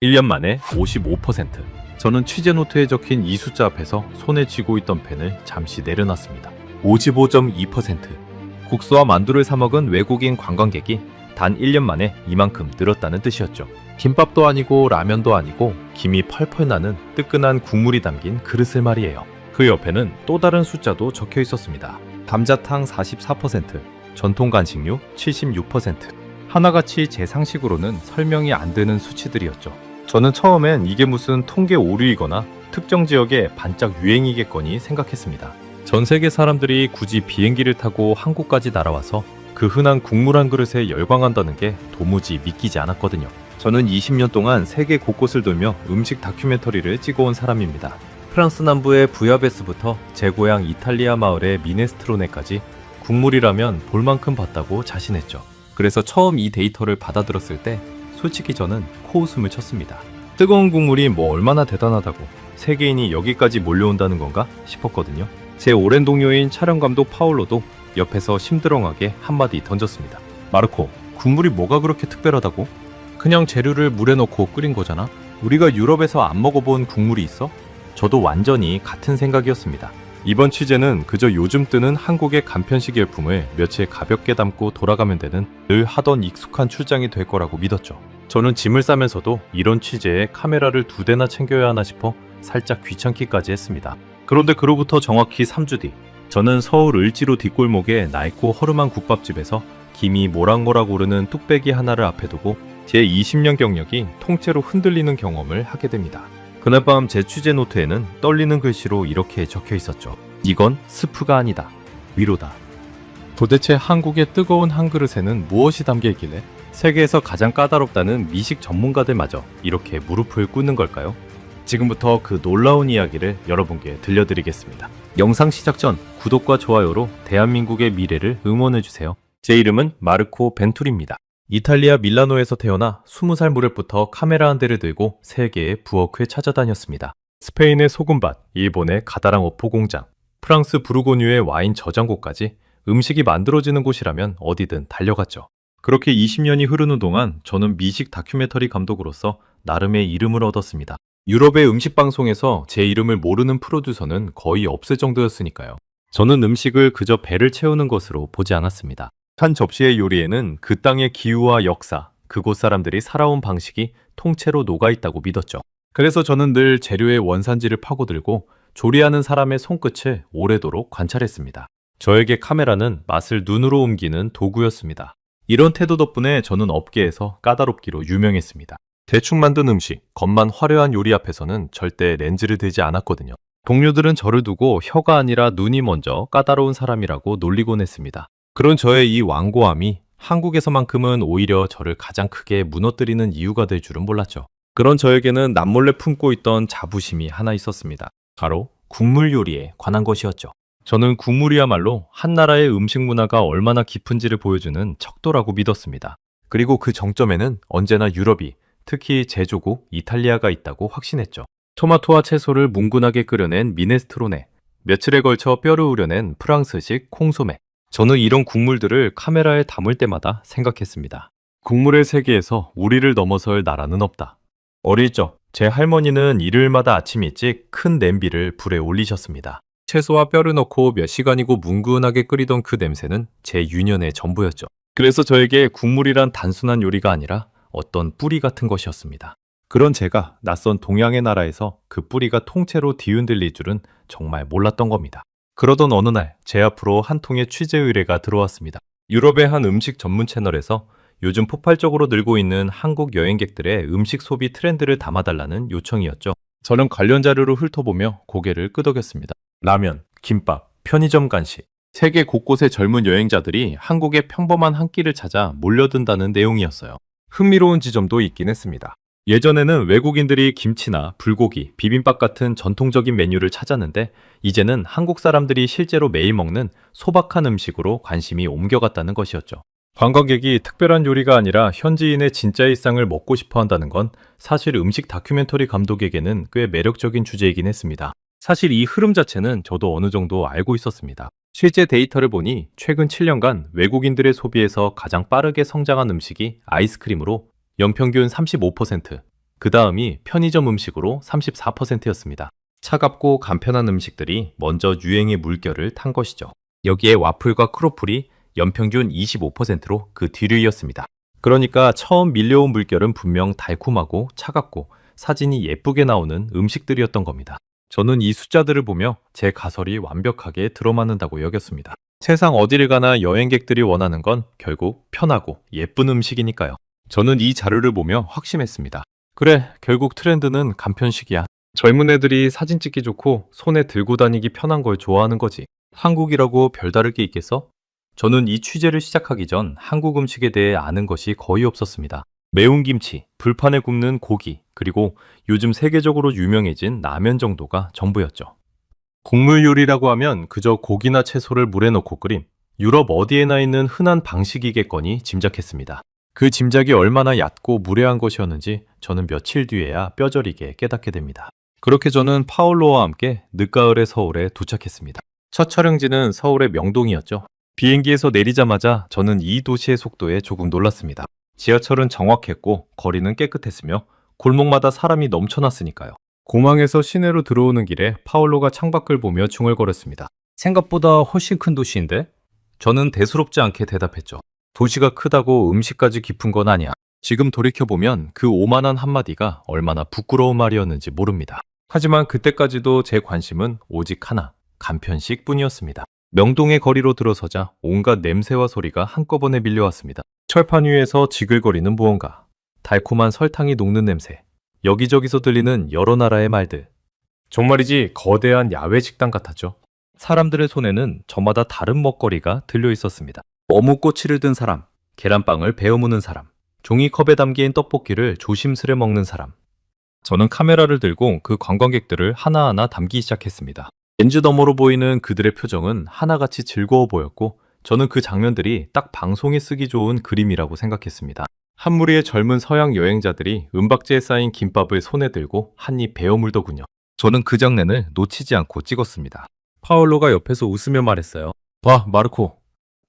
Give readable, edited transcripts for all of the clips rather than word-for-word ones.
1년 만에 55%. 저는 취재 노트에 적힌 이 숫자 앞에서 손에 쥐고 있던 펜을 잠시 내려놨습니다. 55.2%. 국수와 만두를 사 먹은 외국인 관광객이 단 1년 만에 이만큼 늘었다는 뜻이었죠. 김밥도 아니고 라면도 아니고 김이 펄펄 나는 뜨끈한 국물이 담긴 그릇을 말이에요. 그 옆에는 또 다른 숫자도 적혀 있었습니다. 감자탕 44%, 전통 간식류 76%. 하나같이 제 상식으로는 설명이 안 되는 수치들이었죠. 저는 처음엔 이게 무슨 통계 오류이거나 특정 지역의 반짝 유행이겠거니 생각했습니다. 전 세계 사람들이 굳이 비행기를 타고 한국까지 날아와서 그 흔한 국물 한 그릇에 열광한다는 게 도무지 믿기지 않았거든요. 저는 20년 동안 세계 곳곳을 돌며 음식 다큐멘터리를 찍어온 사람입니다. 프랑스 남부의 부야베스부터 제 고향 이탈리아 마을의 미네스트로네까지 국물이라면 볼만큼 봤다고 자신했죠. 그래서 처음 이 데이터를 받아들었을 때 솔직히 저는 코웃음을 쳤습니다. 뜨거운 국물이 뭐 얼마나 대단하다고 세계인이 여기까지 몰려온다는 건가 싶었거든요. 제 오랜 동료인 촬영감독 파올로도 옆에서 심드렁하게 한마디 던졌습니다. 마르코, 국물이 뭐가 그렇게 특별하다고? 그냥 재료를 물에 넣고 끓인 거잖아. 우리가 유럽에서 안 먹어본 국물이 있어? 저도 완전히 같은 생각이었습니다. 이번 취재는 그저 요즘 뜨는 한국의 간편식 열풍을 며칠 가볍게 담고 돌아가면 되는 늘 하던 익숙한 출장이 될 거라고 믿었죠. 저는 짐을 싸면서도 이런 취재에 카메라를 2대나 챙겨야 하나 싶어 살짝 귀찮기까지 했습니다. 그런데 그로부터 정확히 3주 뒤, 저는 서울 을지로 뒷골목의 낡고 허름한 국밥집에서 김이 모락모락 오르는 뚝배기 하나를 앞에 두고 제 20년 경력이 통째로 흔들리는 경험을 하게 됩니다. 그날 밤 제 취재 노트에는 떨리는 글씨로 이렇게 적혀 있었죠. 이건 스프가 아니다. 위로다. 도대체 한국의 뜨거운 한 그릇에는 무엇이 담겨 있길래 세계에서 가장 까다롭다는 미식 전문가들마저 이렇게 무릎을 꿇는 걸까요? 지금부터 그 놀라운 이야기를 여러분께 들려드리겠습니다. 영상 시작 전 구독과 좋아요로 대한민국의 미래를 응원해주세요. 제 이름은 마르코 벤투리입니다. 이탈리아 밀라노에서 태어나 20살 무렵부터 카메라 한 대를 들고 세계의 부엌을 찾아다녔습니다. 스페인의 소금밭, 일본의 가다랑 어포 공장, 프랑스 부르고뉴의 와인 저장고까지 음식이 만들어지는 곳이라면 어디든 달려갔죠. 그렇게 20년이 흐르는 동안 저는 미식 다큐멘터리 감독으로서 나름의 이름을 얻었습니다. 유럽의 음식 방송에서 제 이름을 모르는 프로듀서는 거의 없을 정도였으니까요. 저는 음식을 그저 배를 채우는 것으로 보지 않았습니다. 한 접시의 요리에는 그 땅의 기후와 역사, 그곳 사람들이 살아온 방식이 통째로 녹아있다고 믿었죠. 그래서 저는 늘 재료의 원산지를 파고들고 조리하는 사람의 손끝을 오래도록 관찰했습니다. 저에게 카메라는 맛을 눈으로 옮기는 도구였습니다. 이런 태도 덕분에 저는 업계에서 까다롭기로 유명했습니다. 대충 만든 음식, 겉만 화려한 요리 앞에서는 절대 렌즈를 들지 않았거든요. 동료들은 저를 두고 혀가 아니라 눈이 먼저 까다로운 사람이라고 놀리곤 했습니다. 그런 저의 이 완고함이 한국에서만큼은 오히려 저를 가장 크게 무너뜨리는 이유가 될 줄은 몰랐죠. 그런 저에게는 남몰래 품고 있던 자부심이 하나 있었습니다. 바로 국물 요리에 관한 것이었죠. 저는 국물이야말로 한 나라의 음식 문화가 얼마나 깊은지를 보여주는 척도라고 믿었습니다. 그리고 그 정점에는 언제나 유럽이, 특히 제조국 이탈리아가 있다고 확신했죠. 토마토와 채소를 뭉근하게 끓여낸 미네스트로네, 며칠에 걸쳐 뼈를 우려낸 프랑스식 콩소메. 저는 이런 국물들을 카메라에 담을 때마다 생각했습니다. 국물의 세계에서 우리를 넘어설 나라는 없다. 어릴 적 제 할머니는 일요일마다 아침 일찍 큰 냄비를 불에 올리셨습니다. 채소와 뼈를 넣고 몇 시간이고 뭉근하게 끓이던 그 냄새는 제 유년의 전부였죠. 그래서 저에게 국물이란 단순한 요리가 아니라 어떤 뿌리 같은 것이었습니다. 그런 제가 낯선 동양의 나라에서 그 뿌리가 통째로 뒤흔들릴 줄은 정말 몰랐던 겁니다. 그러던 어느 날 제 앞으로 한 통의 취재 의뢰가 들어왔습니다. 유럽의 한 음식 전문 채널에서 요즘 폭발적으로 늘고 있는 한국 여행객들의 음식 소비 트렌드를 담아달라는 요청이었죠. 저는 관련 자료를 훑어보며 고개를 끄덕였습니다. 라면, 김밥, 편의점 간식, 세계 곳곳의 젊은 여행자들이 한국의 평범한 한 끼를 찾아 몰려든다는 내용이었어요. 흥미로운 지점도 있긴 했습니다. 예전에는 외국인들이 김치나 불고기, 비빔밥 같은 전통적인 메뉴를 찾았는데 이제는 한국 사람들이 실제로 매일 먹는 소박한 음식으로 관심이 옮겨갔다는 것이었죠. 관광객이 특별한 요리가 아니라 현지인의 진짜 일상을 먹고 싶어 한다는 건 사실 음식 다큐멘터리 감독에게는 꽤 매력적인 주제이긴 했습니다. 사실 이 흐름 자체는 저도 어느 정도 알고 있었습니다. 실제 데이터를 보니 최근 7년간 외국인들의 소비에서 가장 빠르게 성장한 음식이 아이스크림으로 연평균 35%, 그 다음이 편의점 음식으로 34%였습니다. 차갑고 간편한 음식들이 먼저 유행의 물결을 탄 것이죠. 여기에 와플과 크로플이 연평균 25%로 그 뒤를 이었습니다. 그러니까 처음 밀려온 물결은 분명 달콤하고 차갑고 사진이 예쁘게 나오는 음식들이었던 겁니다. 저는 이 숫자들을 보며 제 가설이 완벽하게 들어맞는다고 여겼습니다. 세상 어디를 가나 여행객들이 원하는 건 결국 편하고 예쁜 음식이니까요. 저는 이 자료를 보며 확신했습니다. 그래, 결국 트렌드는 간편식이야. 젊은 애들이 사진 찍기 좋고 손에 들고 다니기 편한 걸 좋아하는 거지. 한국이라고 별다를 게 있겠어? 저는 이 취재를 시작하기 전 한국 음식에 대해 아는 것이 거의 없었습니다. 매운 김치, 불판에 굽는 고기, 그리고 요즘 세계적으로 유명해진 라면 정도가 전부였죠. 국물 요리라고 하면 그저 고기나 채소를 물에 넣고 끓임, 유럽 어디에나 있는 흔한 방식이겠거니 짐작했습니다. 그 짐작이 얼마나 얕고 무례한 것이었는지 저는 며칠 뒤에야 뼈저리게 깨닫게 됩니다. 그렇게 저는 파울로와 함께 늦가을의 서울에 도착했습니다. 첫 촬영지는 서울의 명동이었죠. 비행기에서 내리자마자 저는 이 도시의 속도에 조금 놀랐습니다. 지하철은 정확했고 거리는 깨끗했으며 골목마다 사람이 넘쳐났으니까요. 공항에서 시내로 들어오는 길에 파울로가 창밖을 보며 중얼거렸습니다. 생각보다 훨씬 큰 도시인데? 저는 대수롭지 않게 대답했죠. 도시가 크다고 음식까지 깊은 건 아니야. 지금 돌이켜보면 그 오만한 한마디가 얼마나 부끄러운 말이었는지 모릅니다. 하지만 그때까지도 제 관심은 오직 하나, 간편식 뿐이었습니다. 명동의 거리로 들어서자 온갖 냄새와 소리가 한꺼번에 밀려왔습니다. 철판 위에서 지글거리는 무언가, 달콤한 설탕이 녹는 냄새, 여기저기서 들리는 여러 나라의 말들. 정말이지 거대한 야외 식당 같았죠. 사람들의 손에는 저마다 다른 먹거리가 들려 있었습니다. 어묵꼬치를 든 사람, 계란빵을 베어 무는 사람, 종이컵에 담긴 떡볶이를 조심스레 먹는 사람. 저는 카메라를 들고 그 관광객들을 하나하나 담기 시작했습니다. 렌즈 너머로 보이는 그들의 표정은 하나같이 즐거워 보였고 저는 그 장면들이 딱 방송에 쓰기 좋은 그림이라고 생각했습니다. 한 무리의 젊은 서양 여행자들이 은박지에 쌓인 김밥을 손에 들고 한 입 베어 물더군요. 저는 그 장면을 놓치지 않고 찍었습니다. 파울로가 옆에서 웃으며 말했어요. 봐, 마르코.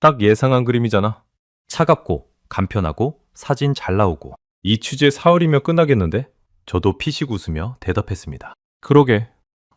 딱 예상한 그림이잖아. 차갑고 간편하고 사진 잘 나오고. 이 취재 사흘이면 끝나겠는데? 저도 피식 웃으며 대답했습니다. 그러게.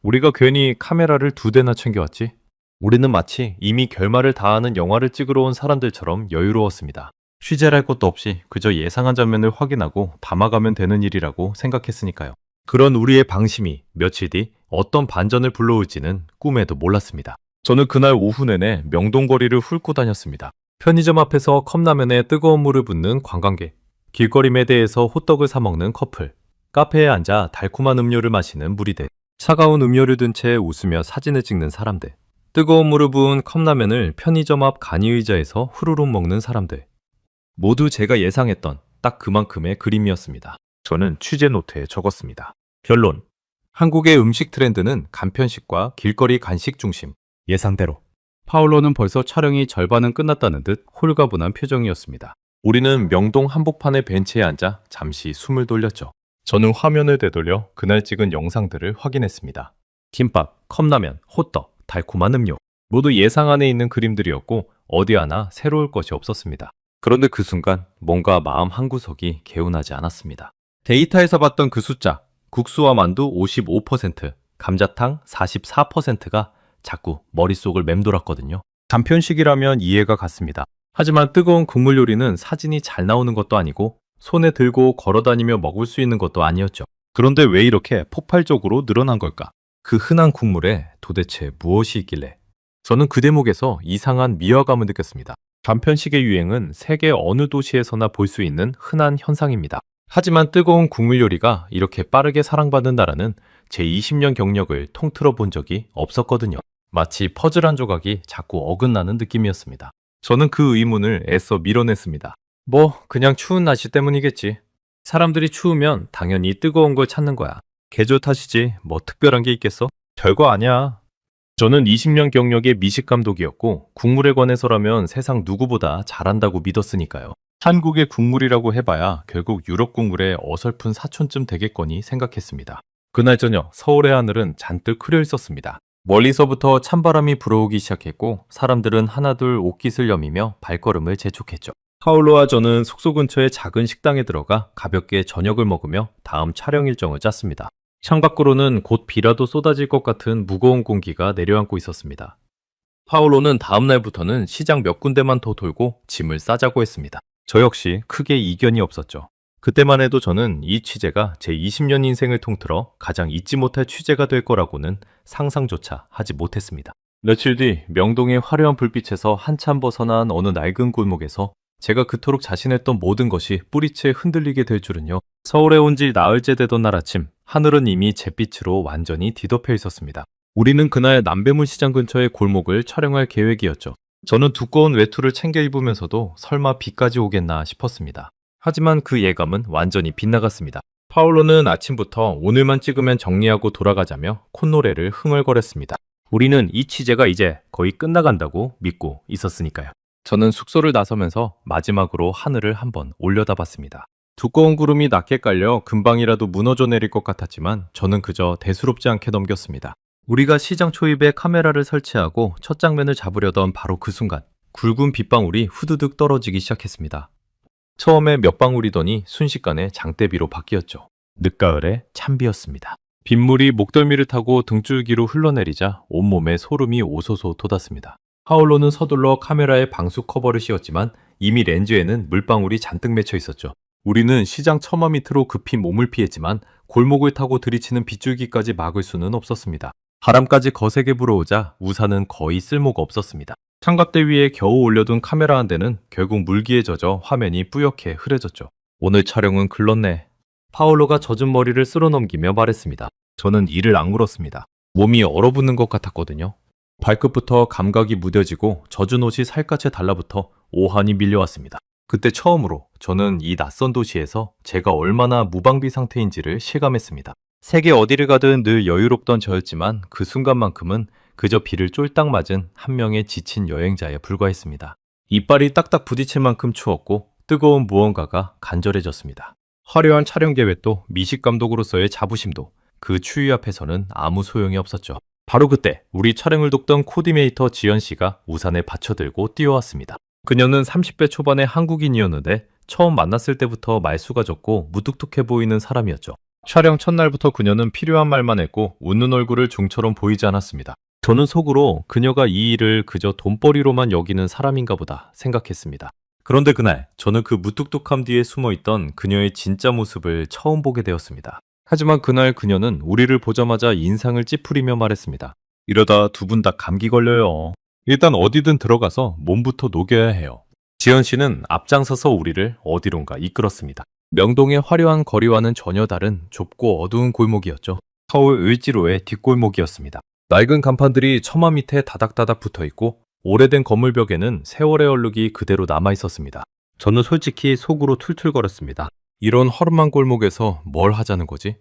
우리가 괜히 카메라를 2대나 챙겨왔지? 우리는 마치 이미 결말을 다하는 영화를 찍으러 온 사람들처럼 여유로웠습니다. 취재할 것도 없이 그저 예상한 장면을 확인하고 담아가면 되는 일이라고 생각했으니까요. 그런 우리의 방심이 며칠 뒤 어떤 반전을 불러올지는 꿈에도 몰랐습니다. 저는 그날 오후 내내 명동거리를 훑고 다녔습니다. 편의점 앞에서 컵라면에 뜨거운 물을 붓는 관광객, 길거리 매대에서 호떡을 사 먹는 커플, 카페에 앉아 달콤한 음료를 마시는 무리들, 차가운 음료를 든 채 웃으며 사진을 찍는 사람들, 뜨거운 물을 부은 컵라면을 편의점 앞 간이의자에서 후루룩 먹는 사람들. 모두 제가 예상했던 딱 그만큼의 그림이었습니다. 저는 취재 노트에 적었습니다. 결론. 한국의 음식 트렌드는 간편식과 길거리 간식 중심. 예상대로. 파울로는 벌써 촬영이 절반은 끝났다는 듯 홀가분한 표정이었습니다. 우리는 명동 한복판의 벤치에 앉아 잠시 숨을 돌렸죠. 저는 화면을 되돌려 그날 찍은 영상들을 확인했습니다. 김밥, 컵라면, 호떡, 달콤한 음료. 모두 예상 안에 있는 그림들이었고 어디 하나 새로울 것이 없었습니다. 그런데 그 순간 뭔가 마음 한구석이 개운하지 않았습니다. 데이터에서 봤던 그 숫자, 국수와 만두 55%, 감자탕 44%가 자꾸 머릿속을 맴돌았거든요. 간편식이라면 이해가 갔습니다. 하지만 뜨거운 국물 요리는 사진이 잘 나오는 것도 아니고 손에 들고 걸어다니며 먹을 수 있는 것도 아니었죠. 그런데 왜 이렇게 폭발적으로 늘어난 걸까? 그 흔한 국물에 도대체 무엇이 있길래? 저는 그 대목에서 이상한 미화감을 느꼈습니다. 간편식의 유행은 세계 어느 도시에서나 볼 수 있는 흔한 현상입니다. 하지만 뜨거운 국물 요리가 이렇게 빠르게 사랑받는 나라는 제 20년 경력을 통틀어 본 적이 없었거든요. 마치 퍼즐 한 조각이 자꾸 어긋나는 느낌이었습니다. 저는 그 의문을 애써 밀어냈습니다. 뭐 그냥 추운 날씨 때문이겠지. 사람들이 추우면 당연히 뜨거운 걸 찾는 거야. 계절 탓이지 뭐 특별한 게 있겠어? 별거 아니야. 저는 20년 경력의 미식 감독이었고 국물에 관해서라면 세상 누구보다 잘한다고 믿었으니까요. 한국의 국물이라고 해봐야 결국 유럽 국물의 어설픈 사촌쯤 되겠거니 생각했습니다. 그날 저녁 서울의 하늘은 잔뜩 흐려 있었습니다. 멀리서부터 찬바람이 불어오기 시작했고 사람들은 하나둘 옷깃을 여미며 발걸음을 재촉했죠. 파울로와 저는 숙소 근처의 작은 식당에 들어가 가볍게 저녁을 먹으며 다음 촬영 일정을 짰습니다. 창밖으로는 곧 비라도 쏟아질 것 같은 무거운 공기가 내려앉고 있었습니다. 파울로는 다음 날부터는 시장 몇 군데만 더 돌고 짐을 싸자고 했습니다. 저 역시 크게 이견이 없었죠. 그때만 해도 저는 이 취재가 제 20년 인생을 통틀어 가장 잊지 못할 취재가 될 거라고는 상상조차 하지 못했습니다. 며칠 뒤 명동의 화려한 불빛에서 한참 벗어난 어느 낡은 골목에서 제가 그토록 자신했던 모든 것이 뿌리채 흔들리게 될 줄은요. 서울에 온 지 나흘째 되던 날 아침, 하늘은 이미 잿빛으로 완전히 뒤덮여 있었습니다. 우리는 그날 남배문 시장 근처의 골목을 촬영할 계획이었죠. 저는 두꺼운 외투를 챙겨 입으면서도 설마 비까지 오겠나 싶었습니다. 하지만 그 예감은 완전히 빗나갔습니다. 파울로는 아침부터 오늘만 찍으면 정리하고 돌아가자며 콧노래를 흥얼거렸습니다. 우리는 이 취재가 이제 거의 끝나간다고 믿고 있었으니까요. 저는 숙소를 나서면서 마지막으로 하늘을 한번 올려다봤습니다. 두꺼운 구름이 낮게 깔려 금방이라도 무너져 내릴 것 같았지만 저는 그저 대수롭지 않게 넘겼습니다. 우리가 시장 초입에 카메라를 설치하고 첫 장면을 잡으려던 바로 그 순간 굵은 빗방울이 후두둑 떨어지기 시작했습니다. 처음에 몇 방울이더니 순식간에 장대비로 바뀌었죠. 늦가을에 찬비였습니다. 빗물이 목덜미를 타고 등줄기로 흘러내리자 온몸에 소름이 오소소 돋았습니다. 파울로는 서둘러 카메라에 방수 커버를 씌웠지만 이미 렌즈에는 물방울이 잔뜩 맺혀 있었죠. 우리는 시장 처마 밑으로 급히 몸을 피했지만 골목을 타고 들이치는 빗줄기까지 막을 수는 없었습니다. 바람까지 거세게 불어오자 우산은 거의 쓸모가 없었습니다. 창갑대 위에 겨우 올려둔 카메라 한 대는 결국 물기에 젖어 화면이 뿌옇게 흐려졌죠. 오늘 촬영은 글렀네. 파울로가 젖은 머리를 쓸어넘기며 말했습니다. 저는 이를 악물었습니다. 몸이 얼어붙는 것 같았거든요. 발끝부터 감각이 무뎌지고 젖은 옷이 살갗에 달라붙어 오한이 밀려왔습니다. 그때 처음으로 저는 이 낯선 도시에서 제가 얼마나 무방비 상태인지를 실감했습니다. 세계 어디를 가든 늘 여유롭던 저였지만 그 순간만큼은 그저 비를 쫄딱 맞은 한 명의 지친 여행자에 불과했습니다. 이빨이 딱딱 부딪힐 만큼 추웠고 뜨거운 무언가가 간절해졌습니다. 화려한 촬영 계획도 미식 감독으로서의 자부심도 그 추위 앞에서는 아무 소용이 없었죠. 바로 그때 우리 촬영을 돕던 코디네이터 지연 씨가 우산을 받쳐들고 뛰어왔습니다. 그녀는 30대 초반의 한국인이었는데 처음 만났을 때부터 말수가 적고 무뚝뚝해 보이는 사람이었죠. 촬영 첫날부터 그녀는 필요한 말만 했고 웃는 얼굴을 좀처럼 보이지 않았습니다. 저는 속으로 그녀가 이 일을 그저 돈벌이로만 여기는 사람인가 보다 생각했습니다. 그런데 그날 저는 그 무뚝뚝함 뒤에 숨어있던 그녀의 진짜 모습을 처음 보게 되었습니다. 하지만 그날 그녀는 우리를 보자마자 인상을 찌푸리며 말했습니다. 이러다 두 분 다 감기 걸려요. 일단 어디든 들어가서 몸부터 녹여야 해요. 지연 씨는 앞장서서 우리를 어디론가 이끌었습니다. 명동의 화려한 거리와는 전혀 다른 좁고 어두운 골목이었죠. 서울 을지로의 뒷골목이었습니다. 낡은 간판들이 처마 밑에 다닥다닥 붙어있고 오래된 건물벽에는 세월의 얼룩이 그대로 남아있었습니다. 저는 솔직히 속으로 툴툴거렸습니다. 이런 허름한 골목에서 뭘 하자는 거지?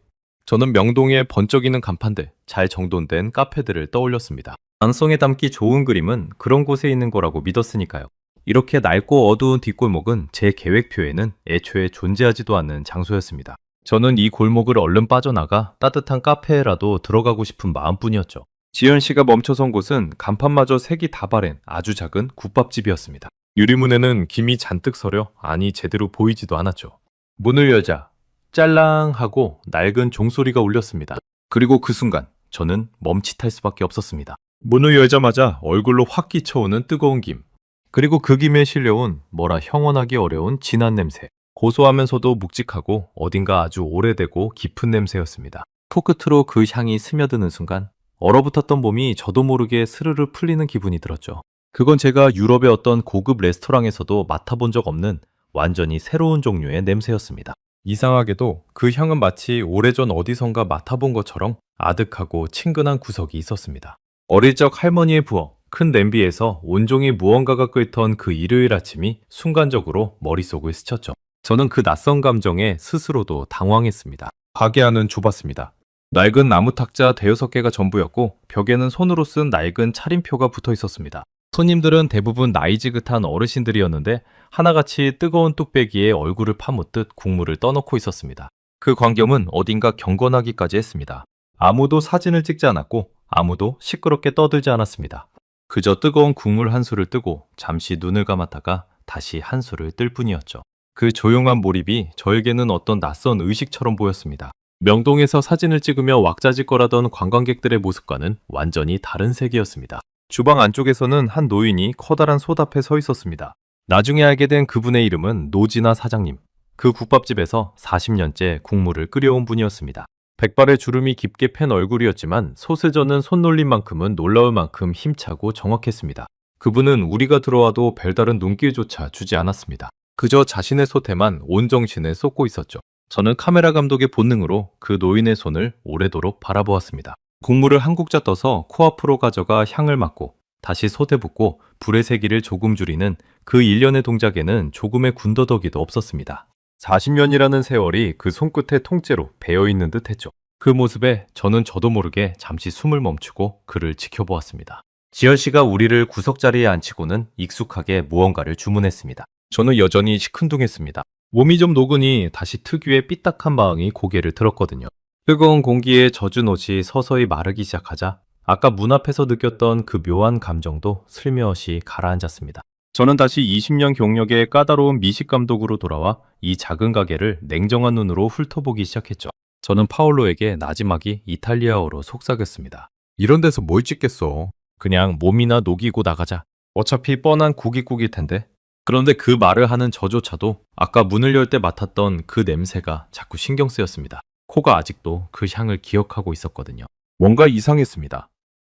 저는 명동의 번쩍이는 간판들, 잘 정돈된 카페들을 떠올렸습니다. 안성에 담기 좋은 그림은 그런 곳에 있는 거라고 믿었으니까요. 이렇게 낡고 어두운 뒷골목은 제 계획표에는 애초에 존재하지도 않는 장소였습니다. 저는 이 골목을 얼른 빠져나가 따뜻한 카페에라도 들어가고 싶은 마음뿐이었죠. 지연 씨가 멈춰선 곳은 간판마저 색이 다 바랜 아주 작은 국밥집이었습니다. 유리문에는 김이 잔뜩 서려 안이 제대로 보이지도 않았죠. 문을 열자 짤랑 하고 낡은 종소리가 울렸습니다. 그리고 그 순간 저는 멈칫할 수밖에 없었습니다. 문을 열자마자 얼굴로 확 끼쳐오는 뜨거운 김, 그리고 그 김에 실려온 뭐라 형언하기 어려운 진한 냄새, 고소하면서도 묵직하고 어딘가 아주 오래되고 깊은 냄새였습니다. 코끝으로 그 향이 스며드는 순간 얼어붙었던 몸이 저도 모르게 스르르 풀리는 기분이 들었죠. 그건 제가 유럽의 어떤 고급 레스토랑에서도 맡아본 적 없는 완전히 새로운 종류의 냄새였습니다. 이상하게도 그 향은 마치 오래전 어디선가 맡아본 것처럼 아득하고 친근한 구석이 있었습니다. 어릴 적 할머니의 부엌, 큰 냄비에서 온종일 무언가가 끓던 그 일요일 아침이 순간적으로 머릿속을 스쳤죠. 저는 그 낯선 감정에 스스로도 당황했습니다. 가게 안은 좁았습니다. 낡은 나무 탁자 대여섯 개가 전부였고 벽에는 손으로 쓴 낡은 차림표가 붙어 있었습니다. 손님들은 대부분 나이 지긋한 어르신들이었는데 하나같이 뜨거운 뚝배기에 얼굴을 파묻듯 국물을 떠놓고 있었습니다. 그 광경은 어딘가 경건하기까지 했습니다. 아무도 사진을 찍지 않았고 아무도 시끄럽게 떠들지 않았습니다. 그저 뜨거운 국물 한 술을 뜨고 잠시 눈을 감았다가 다시 한술을 뜰 뿐이었죠. 그 조용한 몰입이 저에게는 어떤 낯선 의식처럼 보였습니다. 명동에서 사진을 찍으며 왁자지껄하던 관광객들의 모습과는 완전히 다른 세계였습니다. 주방 안쪽에서는 한 노인이 커다란 솥 앞에 서 있었습니다. 나중에 알게 된 그분의 이름은 노진아 사장님. 그 국밥집에서 40년째 국물을 끓여온 분이었습니다. 백발의 주름이 깊게 팬 얼굴이었지만 솥을 저는 손놀림만큼은 놀라울 만큼 힘차고 정확했습니다. 그분은 우리가 들어와도 별다른 눈길조차 주지 않았습니다. 그저 자신의 솥에만 온 정신을 쏟고 있었죠. 저는 카메라 감독의 본능으로 그 노인의 손을 오래도록 바라보았습니다. 국물을 한 국자 떠서 코앞으로 가져가 향을 맡고 다시 솥에 붓고 불의 세기를 조금 줄이는 그 일련의 동작에는 조금의 군더더기도 없었습니다. 40년이라는 세월이 그 손끝의 통째로 배어있는 듯 했죠. 그 모습에 저는 저도 모르게 잠시 숨을 멈추고 그를 지켜보았습니다. 지열 씨가 우리를 구석자리에 앉히고는 익숙하게 무언가를 주문했습니다. 저는 여전히 시큰둥했습니다. 몸이 좀 녹으니 다시 특유의 삐딱한 마음이 고개를 들었거든요. 뜨거운 공기에 젖은 옷이 서서히 마르기 시작하자 아까 문 앞에서 느꼈던 그 묘한 감정도 슬며시 가라앉았습니다. 저는 다시 20년 경력의 까다로운 미식 감독으로 돌아와 이 작은 가게를 냉정한 눈으로 훑어보기 시작했죠. 저는 파올로에게 나지막이 이탈리아어로 속삭였습니다. 이런 데서 뭘 찍겠어. 그냥 몸이나 녹이고 나가자. 어차피 뻔한 고깃국일 텐데. 그런데 그 말을 하는 저조차도 아까 문을 열 때 맡았던 그 냄새가 자꾸 신경 쓰였습니다. 코가 아직도 그 향을 기억하고 있었거든요. 뭔가 이상했습니다.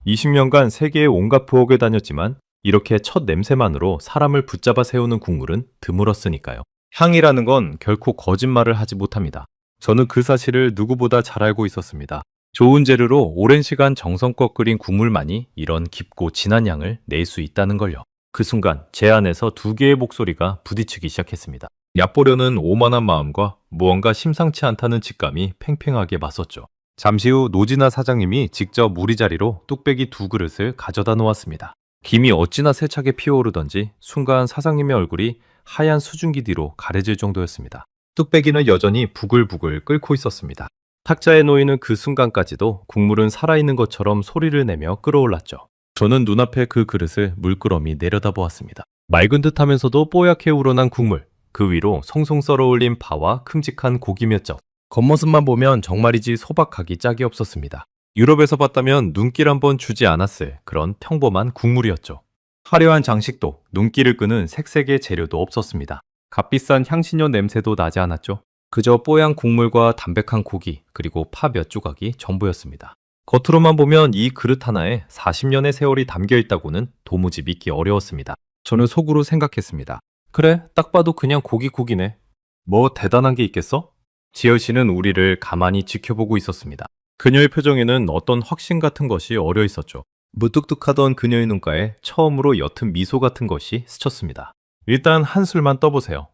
20년간 세계의 온갖 부엌에 다녔지만 이렇게 첫 냄새만으로 사람을 붙잡아 세우는 국물은 드물었으니까요. 향이라는 건 결코 거짓말을 하지 못합니다. 저는 그 사실을 누구보다 잘 알고 있었습니다. 좋은 재료로 오랜 시간 정성껏 끓인 국물만이 이런 깊고 진한 향을 낼 수 있다는 걸요. 그 순간 제 안에서 두 개의 목소리가 부딪히기 시작했습니다. 얕보려는 오만한 마음과 무언가 심상치 않다는 직감이 팽팽하게 맞섰죠. 잠시 후 노진아 사장님이 직접 우리 자리로 뚝배기 2그릇을 가져다 놓았습니다. 김이 어찌나 세차게 피어오르던지 순간 사장님의 얼굴이 하얀 수증기 뒤로 가려질 정도였습니다. 뚝배기는 여전히 부글부글 끓고 있었습니다. 탁자에 놓이는 그 순간까지도 국물은 살아있는 것처럼 소리를 내며 끓어올랐죠. 저는 눈앞에 그 그릇을 물끄러미 내려다보았습니다. 맑은 듯하면서도 뽀얗게 우러난 국물, 그 위로 송송 썰어 올린 파와 큼직한 고기 몇 점. 겉모습만 보면 정말이지 소박하기 짝이 없었습니다. 유럽에서 봤다면 눈길 한번 주지 않았을 그런 평범한 국물이었죠. 화려한 장식도 눈길을 끄는 색색의 재료도 없었습니다. 값비싼 향신료 냄새도 나지 않았죠. 그저 뽀얀 국물과 담백한 고기 그리고 파 몇 조각이 전부였습니다. 겉으로만 보면 이 그릇 하나에 40년의 세월이 담겨 있다고는 도무지 믿기 어려웠습니다. 저는 속으로 생각했습니다. 그래, 딱 봐도 그냥 고기국이네. 뭐 대단한 게 있겠어? 지열 씨는 우리를 가만히 지켜보고 있었습니다. 그녀의 표정에는 어떤 확신 같은 것이 어려 있었죠. 무뚝뚝하던 그녀의 눈가에 처음으로 옅은 미소 같은 것이 스쳤습니다. 일단 한술만 떠보세요.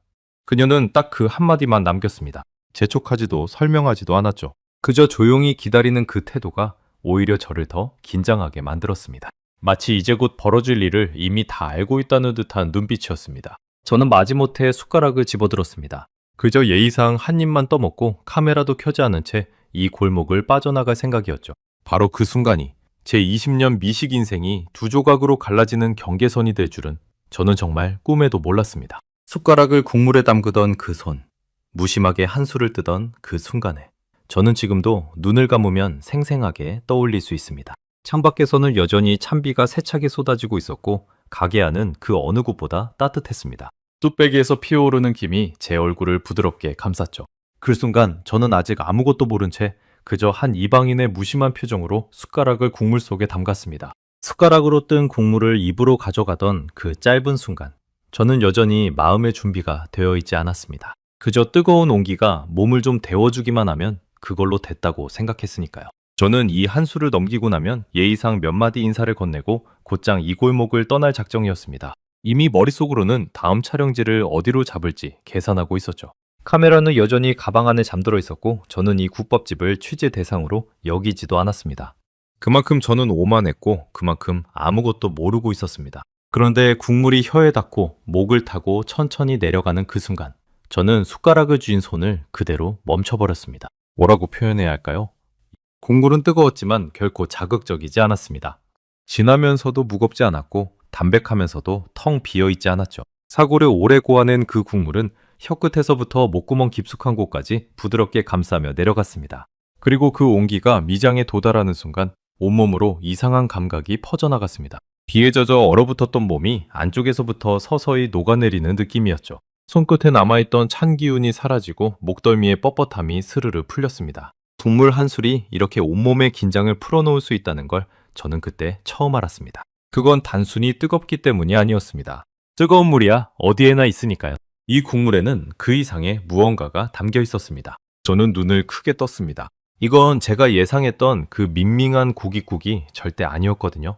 그녀는 딱 그 한마디만 남겼습니다. 재촉하지도 설명하지도 않았죠. 그저 조용히 기다리는 그 태도가 오히려 저를 더 긴장하게 만들었습니다. 마치 이제 곧 벌어질 일을 이미 다 알고 있다는 듯한 눈빛이었습니다. 저는 마지못해 숟가락을 집어들었습니다. 그저 예의상 한 입만 떠먹고 카메라도 켜지 않은 채 이 골목을 빠져나갈 생각이었죠. 바로 그 순간이 제 20년 미식 인생이 두 조각으로 갈라지는 경계선이 될 줄은 저는 정말 꿈에도 몰랐습니다. 숟가락을 국물에 담그던 그 손, 무심하게 한술을 뜨던 그 순간에 저는 지금도 눈을 감으면 생생하게 떠올릴 수 있습니다. 창밖에서는 여전히 찬비가 세차게 쏟아지고 있었고 가게 안은 그 어느 곳보다 따뜻했습니다. 뚝배기에서 피어오르는 김이 제 얼굴을 부드럽게 감쌌죠. 그 순간 저는 아직 아무것도 모른 채 그저 한 이방인의 무심한 표정으로 숟가락을 국물 속에 담갔습니다. 숟가락으로 뜬 국물을 입으로 가져가던 그 짧은 순간 저는 여전히 마음의 준비가 되어 있지 않았습니다. 그저 뜨거운 온기가 몸을 좀 데워주기만 하면 그걸로 됐다고 생각했으니까요. 저는 이 한수를 넘기고 나면 예의상 몇 마디 인사를 건네고 곧장 이 골목을 떠날 작정이었습니다. 이미 머릿속으로는 다음 촬영지를 어디로 잡을지 계산하고 있었죠. 카메라는 여전히 가방 안에 잠들어 있었고 저는 이 국밥집을 취재 대상으로 여기지도 않았습니다. 그만큼 저는 오만했고 그만큼 아무것도 모르고 있었습니다. 그런데 국물이 혀에 닿고 목을 타고 천천히 내려가는 그 순간 저는 숟가락을 쥔 손을 그대로 멈춰버렸습니다. 뭐라고 표현해야 할까요? 국물은 뜨거웠지만 결코 자극적이지 않았습니다. 진하면서도 무겁지 않았고 담백하면서도 텅 비어있지 않았죠. 사골을 오래 고아낸 그 국물은 혀끝에서부터 목구멍 깊숙한 곳까지 부드럽게 감싸며 내려갔습니다. 그리고 그 온기가 미장에 도달하는 순간 온몸으로 이상한 감각이 퍼져나갔습니다. 비에 젖어 얼어붙었던 몸이 안쪽에서부터 서서히 녹아내리는 느낌이었죠. 손끝에 남아있던 찬 기운이 사라지고 목덜미의 뻣뻣함이 스르르 풀렸습니다. 국물 한 술이 이렇게 온몸의 긴장을 풀어놓을 수 있다는 걸 저는 그때 처음 알았습니다. 그건 단순히 뜨겁기 때문이 아니었습니다. 뜨거운 물이야 어디에나 있으니까요. 이 국물에는 그 이상의 무언가가 담겨 있었습니다. 저는 눈을 크게 떴습니다. 이건 제가 예상했던 그 밍밍한 고깃국이 절대 아니었거든요.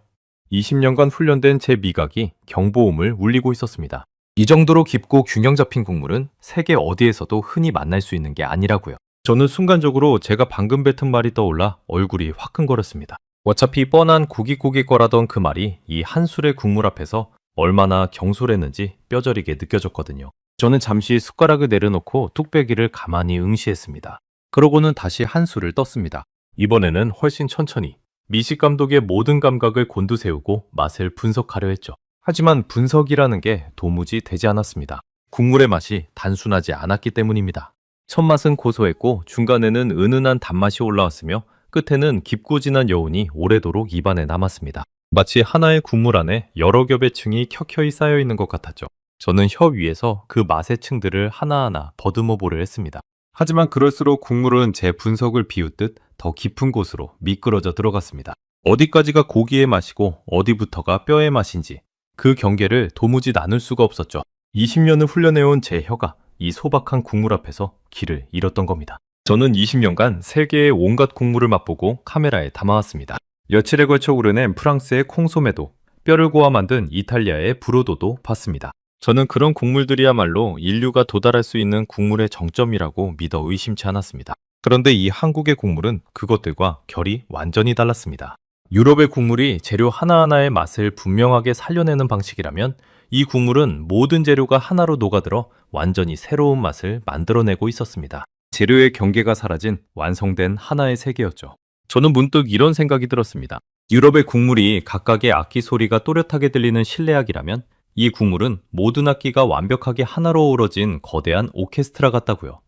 20년간 훈련된 제 미각이 경보음을 울리고 있었습니다. 이 정도로 깊고 균형 잡힌 국물은 세계 어디에서도 흔히 만날 수 있는 게 아니라고요. 저는 순간적으로 제가 방금 뱉은 말이 떠올라 얼굴이 화끈거렸습니다. 어차피 뻔한 고깃국일 거라던 그 말이 이 한 술의 국물 앞에서 얼마나 경솔했는지 뼈저리게 느껴졌거든요. 저는 잠시 숟가락을 내려놓고 뚝배기를 가만히 응시했습니다. 그러고는 다시 한 술을 떴습니다. 이번에는 훨씬 천천히 미식 감독의 모든 감각을 곤두세우고 맛을 분석하려 했죠. 하지만 분석이라는 게 도무지 되지 않았습니다. 국물의 맛이 단순하지 않았기 때문입니다. 첫 맛은 고소했고 중간에는 은은한 단맛이 올라왔으며 끝에는 깊고 진한 여운이 오래도록 입안에 남았습니다. 마치 하나의 국물 안에 여러 겹의 층이 켜켜이 쌓여 있는 것 같았죠. 저는 혀 위에서 그 맛의 층들을 하나하나 버듬어 보려 했습니다. 하지만 그럴수록 국물은 제 분석을 비웃듯 더 깊은 곳으로 미끄러져 들어갔습니다. 어디까지가 고기의 맛이고 어디부터가 뼈의 맛인지 그 경계를 도무지 나눌 수가 없었죠. 20년을 훈련해온 제 혀가 이 소박한 국물 앞에서 길을 잃었던 겁니다. 저는 20년간 세계의 온갖 국물을 맛보고 카메라에 담아왔습니다. 며칠에 걸쳐 우려낸 프랑스의 콩소메도, 뼈를 고아 만든 이탈리아의 브로도도 봤습니다. 저는 그런 국물들이야말로 인류가 도달할 수 있는 국물의 정점이라고 믿어 의심치 않았습니다. 그런데 이 한국의 국물은 그것들과 결이 완전히 달랐습니다. 유럽의 국물이 재료 하나하나의 맛을 분명하게 살려내는 방식이라면 이 국물은 모든 재료가 하나로 녹아들어 완전히 새로운 맛을 만들어내고 있었습니다. 재료의 경계가 사라진 완성된 하나의 세계였죠. 저는 문득 이런 생각이 들었습니다. 유럽의 국물이 각각의 악기 소리가 또렷하게 들리는 실내악이라면 이 국물은 모든 악기가 완벽하게 하나로 어우러진 거대한 오케스트라 같다고요.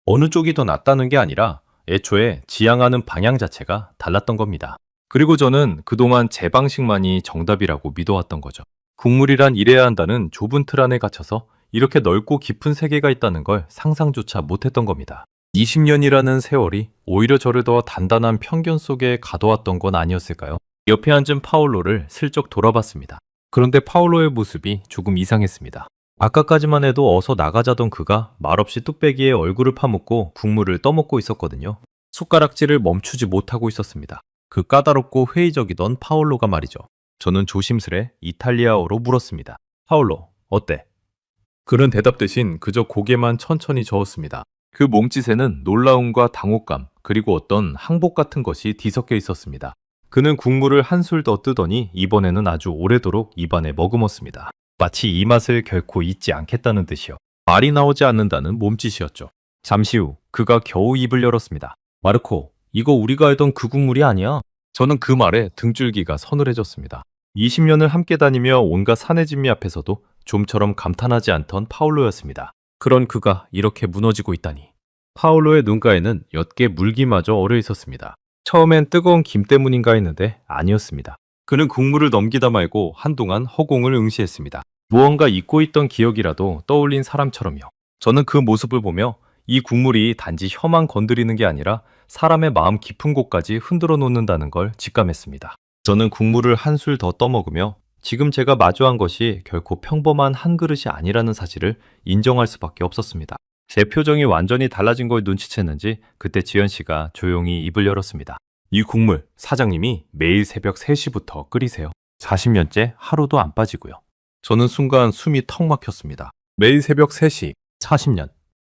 어느 쪽이 더 낫다는 게 아니라 애초에 지향하는 방향 자체가 달랐던 겁니다. 그리고 저는 그동안 제 방식만이 정답이라고 믿어왔던 거죠. 국물이란 이래야 한다는 좁은 틀 안에 갇혀서 이렇게 넓고 깊은 세계가 있다는 걸 상상조차 못했던 겁니다. 20년이라는 세월이 오히려 저를 더 단단한 편견 속에 가둬왔던 건 아니었을까요? 옆에 앉은 파올로를 슬쩍 돌아봤습니다. 그런데 파올로의 모습이 조금 이상했습니다. 아까까지만 해도 어서 나가자던 그가 말없이 뚝배기에 얼굴을 파묻고 국물을 떠먹고 있었거든요. 숟가락질을 멈추지 못하고 있었습니다. 그 까다롭고 회의적이던 파올로가 말이죠. 저는 조심스레 이탈리아어로 물었습니다. 파올로, 어때? 그는 대답 대신 그저 고개만 천천히 저었습니다. 그 몸짓에는 놀라움과 당혹감, 그리고 어떤 항복 같은 것이 뒤섞여 있었습니다. 그는 국물을 한술 더 뜨더니 이번에는 아주 오래도록 입안에 머금었습니다. 마치 이 맛을 결코 잊지 않겠다는 듯이요. 말이 나오지 않는다는 몸짓이었죠. 잠시 후 그가 겨우 입을 열었습니다. 마르코, 이거 우리가 알던 그 국물이 아니야. 저는 그 말에 등줄기가 서늘해졌습니다. 20년을 함께 다니며 온갖 사내진미 앞에서도 좀처럼 감탄하지 않던 파올로였습니다. 그런 그가 이렇게 무너지고 있다니. 파올로의 눈가에는 옅게 물기마저 얼어 있었습니다. 처음엔 뜨거운 김 때문인가 했는데 아니었습니다. 그는 국물을 넘기다 말고 한동안 허공을 응시했습니다. 무언가 잊고 있던 기억이라도 떠올린 사람처럼요. 저는 그 모습을 보며 이 국물이 단지 혀만 건드리는 게 아니라 사람의 마음 깊은 곳까지 흔들어 놓는다는 걸 직감했습니다. 저는 국물을 한술 더 떠먹으며 지금 제가 마주한 것이 결코 평범한 한 그릇이 아니라는 사실을 인정할 수밖에 없었습니다. 제 표정이 완전히 달라진 걸 눈치챘는지 그때 지연 씨가 조용히 입을 열었습니다. 이 국물 사장님이 매일 새벽 3시부터 끓이세요. 40년째 하루도 안 빠지고요. 저는 순간 숨이 턱 막혔습니다. 매일 새벽 3시, 40년.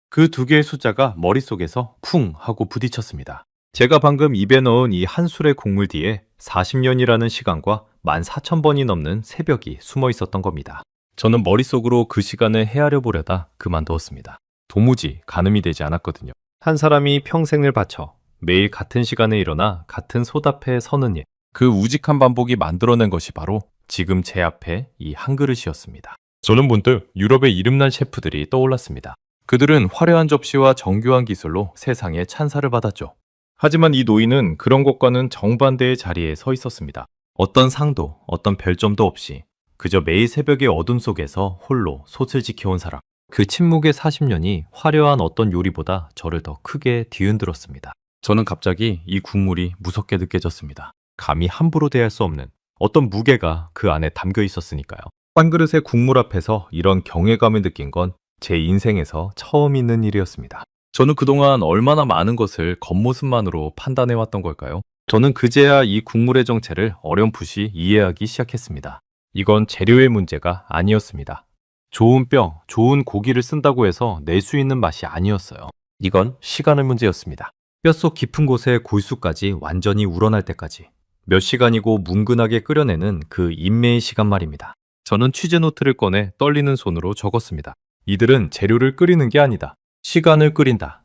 그 두 개의 숫자가 머릿속에서 쿵 하고 부딪혔습니다. 제가 방금 입에 넣은 이 한 술의 국물 뒤에 40년이라는 시간과 14,000번이 넘는 새벽이 숨어 있었던 겁니다. 저는 머릿속으로 그 시간을 헤아려 보려다 그만두었습니다. 도무지 가늠이 되지 않았거든요. 한 사람이 평생을 바쳐 매일 같은 시간에 일어나 같은 소답에 서는 일, 그 우직한 반복이 만들어낸 것이 바로 지금 제 앞에 이 한 그릇이었습니다. 저는 문득 유럽의 이름난 셰프들이 떠올랐습니다. 그들은 화려한 접시와 정교한 기술로 세상에 찬사를 받았죠. 하지만 이 노인은 그런 것과는 정반대의 자리에 서 있었습니다. 어떤 상도, 어떤 별점도 없이 그저 매일 새벽의 어둠 속에서 홀로 솥을 지켜온 사람. 그 침묵의 40년이 화려한 어떤 요리보다 저를 더 크게 뒤흔들었습니다. 저는 갑자기 이 국물이 무섭게 느껴졌습니다. 감히 함부로 대할 수 없는 어떤 무게가 그 안에 담겨 있었으니까요. 한 그릇의 국물 앞에서 이런 경외감을 느낀 건 제 인생에서 처음 있는 일이었습니다. 저는 그동안 얼마나 많은 것을 겉모습만으로 판단해왔던 걸까요? 저는 그제야 이 국물의 정체를 어렴풋이 이해하기 시작했습니다. 이건 재료의 문제가 아니었습니다. 좋은 뼈, 좋은 고기를 쓴다고 해서 낼 수 있는 맛이 아니었어요. 이건 시간의 문제였습니다. 뼛속 깊은 곳의 골수까지 완전히 우러날 때까지 몇 시간이고 뭉근하게 끓여내는 그 인매의 시간 말입니다. 저는 취재 노트를 꺼내 떨리는 손으로 적었습니다. 이들은 재료를 끓이는 게 아니다. 시간을 끓인다.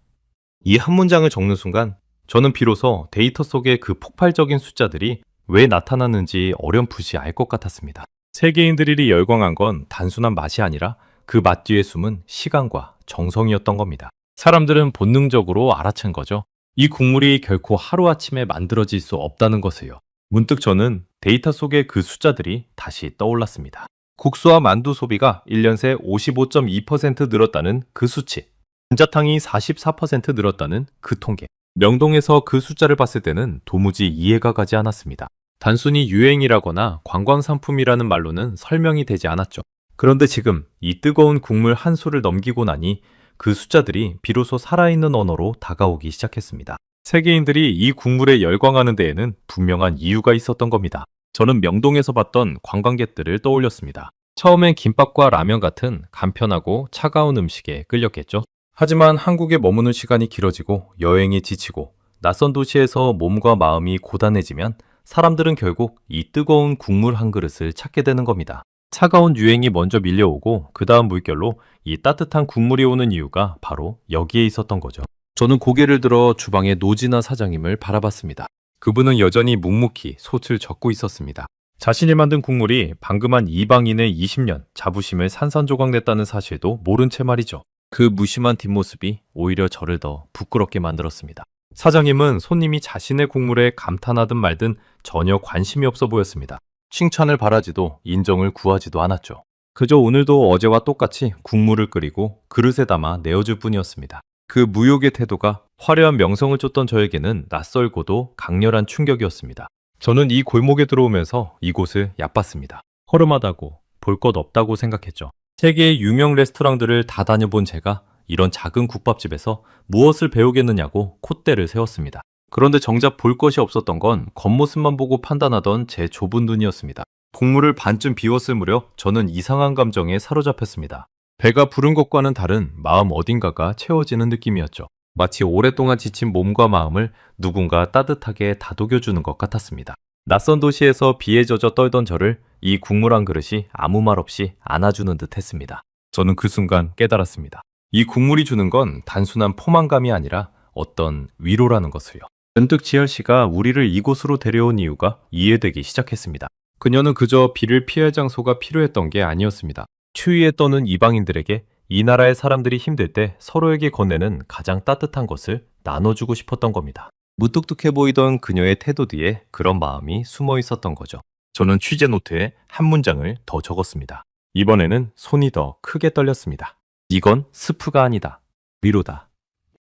이 한 문장을 적는 순간 저는 비로소 데이터 속의 그 폭발적인 숫자들이 왜 나타났는지 어렴풋이 알 것 같았습니다. 세계인들이 열광한 건 단순한 맛이 아니라 그 맛 뒤에 숨은 시간과 정성이었던 겁니다. 사람들은 본능적으로 알아챈 거죠. 이 국물이 결코 하루아침에 만들어질 수 없다는 것을요. 문득 저는 데이터 속의 그 숫자들이 다시 떠올랐습니다. 국수와 만두 소비가 1년 새 55.2% 늘었다는 그 수치. 감자탕이 44% 늘었다는 그 통계. 명동에서 그 숫자를 봤을 때는 도무지 이해가 가지 않았습니다. 단순히 유행이라거나 관광상품이라는 말로는 설명이 되지 않았죠. 그런데 지금 이 뜨거운 국물 한 술을 넘기고 나니 그 숫자들이 비로소 살아있는 언어로 다가오기 시작했습니다. 세계인들이 이 국물에 열광하는 데에는 분명한 이유가 있었던 겁니다. 저는 명동에서 봤던 관광객들을 떠올렸습니다. 처음엔 김밥과 라면 같은 간편하고 차가운 음식에 끌렸겠죠. 하지만 한국에 머무는 시간이 길어지고 여행이 지치고 낯선 도시에서 몸과 마음이 고단해지면 사람들은 결국 이 뜨거운 국물 한 그릇을 찾게 되는 겁니다. 차가운 유행이 먼저 밀려오고 그 다음 물결로 이 따뜻한 국물이 오는 이유가 바로 여기에 있었던 거죠. 저는 고개를 들어 주방의 노지나 사장님을 바라봤습니다. 그분은 여전히 묵묵히 솥을 젓고 있었습니다. 자신이 만든 국물이 방금 한 이방인의 20년 자부심을 산산조각냈다는 사실도 모른 채 말이죠. 그 무심한 뒷모습이 오히려 저를 더 부끄럽게 만들었습니다. 사장님은 손님이 자신의 국물에 감탄하든 말든 전혀 관심이 없어 보였습니다. 칭찬을 바라지도 인정을 구하지도 않았죠. 그저 오늘도 어제와 똑같이 국물을 끓이고 그릇에 담아 내어줄 뿐이었습니다. 그 무욕의 태도가 화려한 명성을 쫓던 저에게는 낯설고도 강렬한 충격이었습니다. 저는 이 골목에 들어오면서 이곳을 얕봤습니다. 허름하다고 볼 것 없다고 생각했죠. 세계의 유명 레스토랑들을 다 다녀본 제가 이런 작은 국밥집에서 무엇을 배우겠느냐고 콧대를 세웠습니다. 그런데 정작 볼 것이 없었던 건 겉모습만 보고 판단하던 제 좁은 눈이었습니다. 국물을 반쯤 비웠을 무렵 저는 이상한 감정에 사로잡혔습니다. 배가 부른 것과는 다른 마음 어딘가가 채워지는 느낌이었죠. 마치 오랫동안 지친 몸과 마음을 누군가 따뜻하게 다독여주는 것 같았습니다. 낯선 도시에서 비에 젖어 떨던 저를 이 국물 한 그릇이 아무 말 없이 안아주는 듯 했습니다. 저는 그 순간 깨달았습니다. 이 국물이 주는 건 단순한 포만감이 아니라 어떤 위로라는 것을요. 문득 지열 씨가 우리를 이곳으로 데려온 이유가 이해되기 시작했습니다. 그녀는 그저 비를 피할 장소가 필요했던 게 아니었습니다. 추위에 떠는 이방인들에게 이 나라의 사람들이 힘들 때 서로에게 건네는 가장 따뜻한 것을 나눠주고 싶었던 겁니다. 무뚝뚝해 보이던 그녀의 태도 뒤에 그런 마음이 숨어 있었던 거죠. 저는 취재 노트에 한 문장을 더 적었습니다. 이번에는 손이 더 크게 떨렸습니다. 이건 스프가 아니다. 위로다.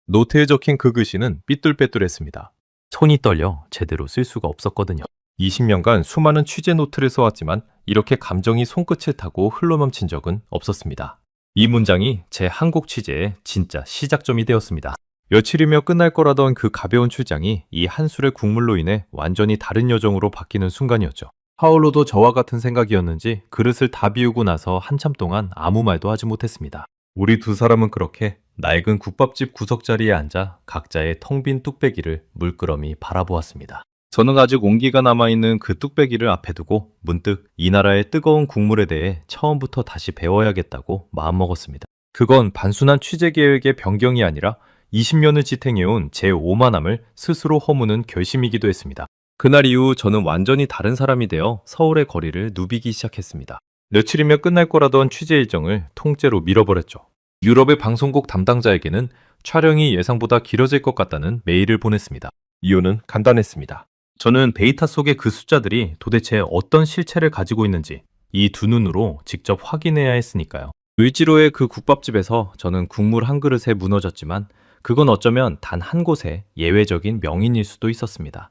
노트에 적힌 그 글씨는 삐뚤빼뚤했습니다. 손이 떨려 제대로 쓸 수가 없었거든요. 20년간 수많은 취재 노트를 써왔지만 이렇게 감정이 손끝을 타고 흘러넘친 적은 없었습니다. 이 문장이 제 한국 취재의 진짜 시작점이 되었습니다. 며칠이며 끝날 거라던 그 가벼운 출장이 이 한 술의 국물로 인해 완전히 다른 여정으로 바뀌는 순간이었죠. 파울로도 저와 같은 생각이었는지 그릇을 다 비우고 나서 한참 동안 아무 말도 하지 못했습니다. 우리 두 사람은 그렇게 낡은 국밥집 구석자리에 앉아 각자의 텅 빈 뚝배기를 물끄러미 바라보았습니다. 저는 아직 온기가 남아있는 그 뚝배기를 앞에 두고 문득 이 나라의 뜨거운 국물에 대해 처음부터 다시 배워야겠다고 마음먹었습니다. 그건 단순한 취재 계획의 변경이 아니라 20년을 지탱해온 제 오만함을 스스로 허무는 결심이기도 했습니다. 그날 이후 저는 완전히 다른 사람이 되어 서울의 거리를 누비기 시작했습니다. 며칠이면 끝날 거라던 취재 일정을 통째로 밀어버렸죠. 유럽의 방송국 담당자에게는 촬영이 예상보다 길어질 것 같다는 메일을 보냈습니다. 이유는 간단했습니다. 저는 데이터 속의 그 숫자들이 도대체 어떤 실체를 가지고 있는지 이 두 눈으로 직접 확인해야 했으니까요. 을지로의 그 국밥집에서 저는 국물 한 그릇에 무너졌지만 그건 어쩌면 단 한 곳의 예외적인 명인일 수도 있었습니다.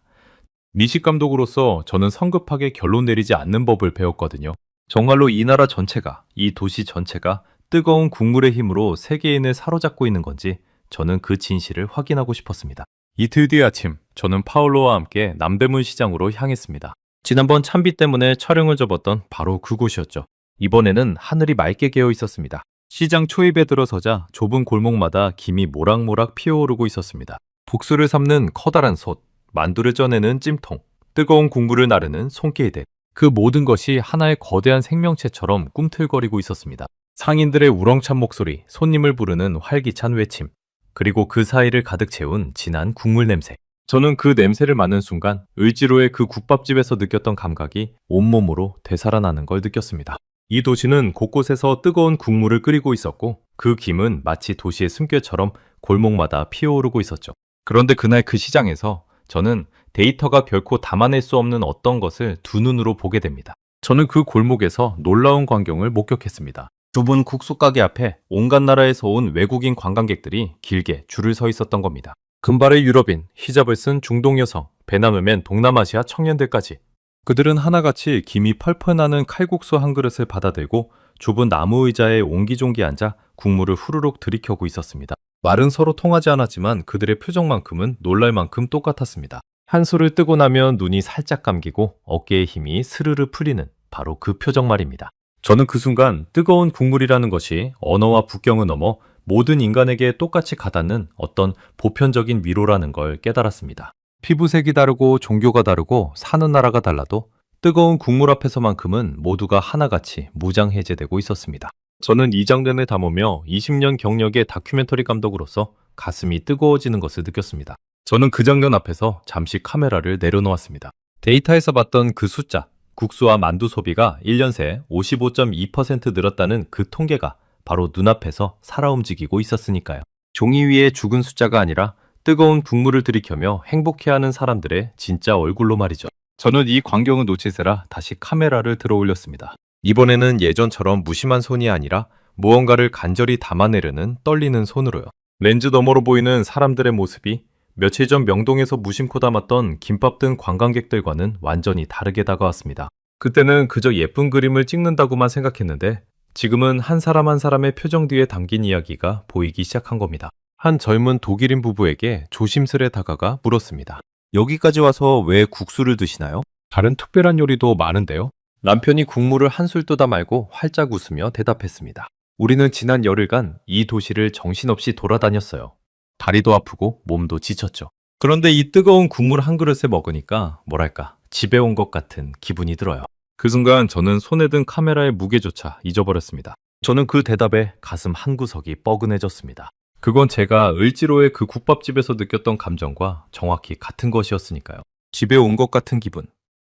미식 감독으로서 저는 성급하게 결론 내리지 않는 법을 배웠거든요. 정말로 이 나라 전체가, 이 도시 전체가 뜨거운 국물의 힘으로 세계인을 사로잡고 있는 건지 저는 그 진실을 확인하고 싶었습니다. 이틀 뒤 아침, 저는 파울로와 함께 남대문 시장으로 향했습니다. 지난번 찬비 때문에 촬영을 접었던 바로 그곳이었죠. 이번에는 하늘이 맑게 개어 있었습니다. 시장 초입에 들어서자 좁은 골목마다 김이 모락모락 피어오르고 있었습니다. 국수를 삶는 커다란 솥, 만두를 쪄내는 찜통, 뜨거운 국물을 나르는 손길들, 그 모든 것이 하나의 거대한 생명체처럼 꿈틀거리고 있었습니다. 상인들의 우렁찬 목소리, 손님을 부르는 활기찬 외침, 그리고 그 사이를 가득 채운 진한 국물 냄새. 저는 그 냄새를 맡는 순간 을지로의 그 국밥집에서 느꼈던 감각이 온몸으로 되살아나는 걸 느꼈습니다. 이 도시는 곳곳에서 뜨거운 국물을 끓이고 있었고 그 김은 마치 도시의 숨결처럼 골목마다 피어오르고 있었죠. 그런데 그날 그 시장에서 저는 데이터가 결코 담아낼 수 없는 어떤 것을 두 눈으로 보게 됩니다. 저는 그 골목에서 놀라운 광경을 목격했습니다. 좁은 국수 가게 앞에 온갖 나라에서 온 외국인 관광객들이 길게 줄을 서 있었던 겁니다. 금발의 유럽인, 히잡을 쓴 중동 여성, 베나무맨 동남아시아 청년들까지. 그들은 하나같이 김이 펄펄 나는 칼국수 한 그릇을 받아들고 좁은 나무 의자에 옹기종기 앉아 국물을 후루룩 들이켜고 있었습니다. 말은 서로 통하지 않았지만 그들의 표정만큼은 놀랄 만큼 똑같았습니다. 한술을 뜨고 나면 눈이 살짝 감기고 어깨에 힘이 스르르 풀리는 바로 그 표정 말입니다. 저는 그 순간 뜨거운 국물이라는 것이 언어와 국경을 넘어 모든 인간에게 똑같이 가닿는 어떤 보편적인 위로라는 걸 깨달았습니다. 피부색이 다르고 종교가 다르고 사는 나라가 달라도 뜨거운 국물 앞에서만큼은 모두가 하나같이 무장해제되고 있었습니다. 저는 이 장면을 담으며 20년 경력의 다큐멘터리 감독으로서 가슴이 뜨거워지는 것을 느꼈습니다. 저는 그 장면 앞에서 잠시 카메라를 내려놓았습니다. 데이터에서 봤던 그 숫자, 국수와 만두 소비가 1년 새 55.2% 늘었다는 그 통계가 바로 눈앞에서 살아 움직이고 있었으니까요. 종이 위에 죽은 숫자가 아니라 뜨거운 국물을 들이켜며 행복해하는 사람들의 진짜 얼굴로 말이죠. 저는 이 광경을 놓치세라 다시 카메라를 들어 올렸습니다. 이번에는 예전처럼 무심한 손이 아니라 무언가를 간절히 담아내려는 떨리는 손으로요. 렌즈 너머로 보이는 사람들의 모습이 며칠 전 명동에서 무심코 담았던 김밥 든 관광객들과는 완전히 다르게 다가왔습니다. 그때는 그저 예쁜 그림을 찍는다고만 생각했는데 지금은 한 사람 한 사람의 표정 뒤에 담긴 이야기가 보이기 시작한 겁니다. 한 젊은 독일인 부부에게 조심스레 다가가 물었습니다. 여기까지 와서 왜 국수를 드시나요? 다른 특별한 요리도 많은데요. 남편이 국물을 한술 뜨다 말고 활짝 웃으며 대답했습니다. 우리는 지난 열흘간 이 도시를 정신없이 돌아다녔어요. 다리도 아프고 몸도 지쳤죠. 그런데 이 뜨거운 국물 한 그릇에 먹으니까 뭐랄까 집에 온 것 같은 기분이 들어요. 그 순간 저는 손에 든 카메라의 무게조차 잊어버렸습니다. 저는 그 대답에 가슴 한구석이 뻐근해졌습니다. 그건 제가 을지로의 그 국밥집에서 느꼈던 감정과 정확히 같은 것이었으니까요. 집에 온 것 같은 기분.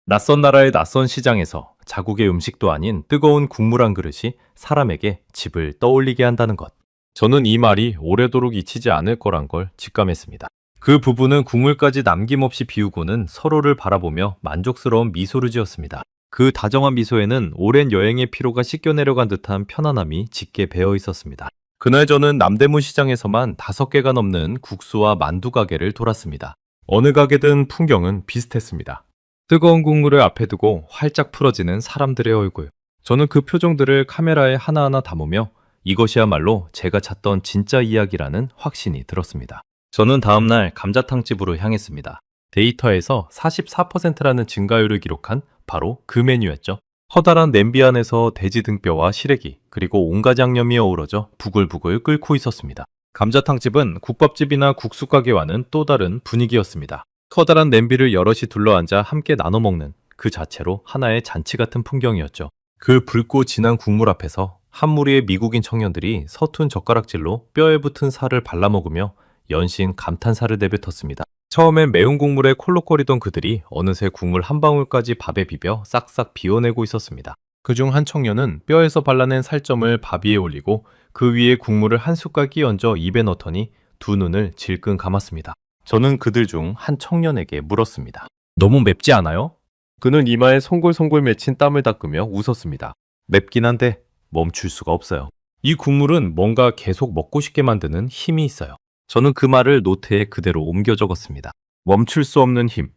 낯선 나라의 낯선 시장에서 자국의 음식도 아닌 뜨거운 국물 한 그릇이 사람에게 집을 떠올리게 한다는 것. 저는 이 말이 오래도록 잊히지 않을 거란 걸 직감했습니다. 그 부부는 국물까지 남김없이 비우고는 서로를 바라보며 만족스러운 미소를 지었습니다. 그 다정한 미소에는 오랜 여행의 피로가 씻겨 내려간 듯한 편안함이 짙게 배어 있었습니다. 그날 저는 남대문 시장에서만 5개가 넘는 국수와 만두 가게를 돌았습니다. 어느 가게든 풍경은 비슷했습니다. 뜨거운 국물을 앞에 두고 활짝 풀어지는 사람들의 얼굴. 저는 그 표정들을 카메라에 하나하나 담으며 이것이야말로 제가 찾던 진짜 이야기라는 확신이 들었습니다. 저는 다음날 감자탕집으로 향했습니다. 데이터에서 44%라는 증가율을 기록한 바로 그 메뉴였죠. 커다란 냄비 안에서 돼지 등뼈와 시래기 그리고 온갖 양념이 어우러져 부글부글 끓고 있었습니다. 감자탕집은 국밥집이나 국수 가게와는 또 다른 분위기였습니다. 커다란 냄비를 여럿이 둘러앉아 함께 나눠 먹는 그 자체로 하나의 잔치 같은 풍경이었죠. 그 붉고 진한 국물 앞에서 한 무리의 미국인 청년들이 서툰 젓가락질로 뼈에 붙은 살을 발라먹으며 연신 감탄사를 내뱉었습니다. 처음엔 매운 국물에 콜록거리던 그들이 어느새 국물 한 방울까지 밥에 비벼 싹싹 비워내고 있었습니다. 그중 한 청년은 뼈에서 발라낸 살점을 밥 위에 올리고 그 위에 국물을 한 숟갈 끼얹어 입에 넣더니 두 눈을 질끈 감았습니다. 저는 그들 중 한 청년에게 물었습니다. 너무 맵지 않아요? 그는 이마에 송골송골 맺힌 땀을 닦으며 웃었습니다. 맵긴 한데 멈출 수가 없어요. 이 국물은 뭔가 계속 먹고 싶게 만드는 힘이 있어요. 저는 그 말을 노트에 그대로 옮겨 적었습니다. 멈출 수 없는 힘.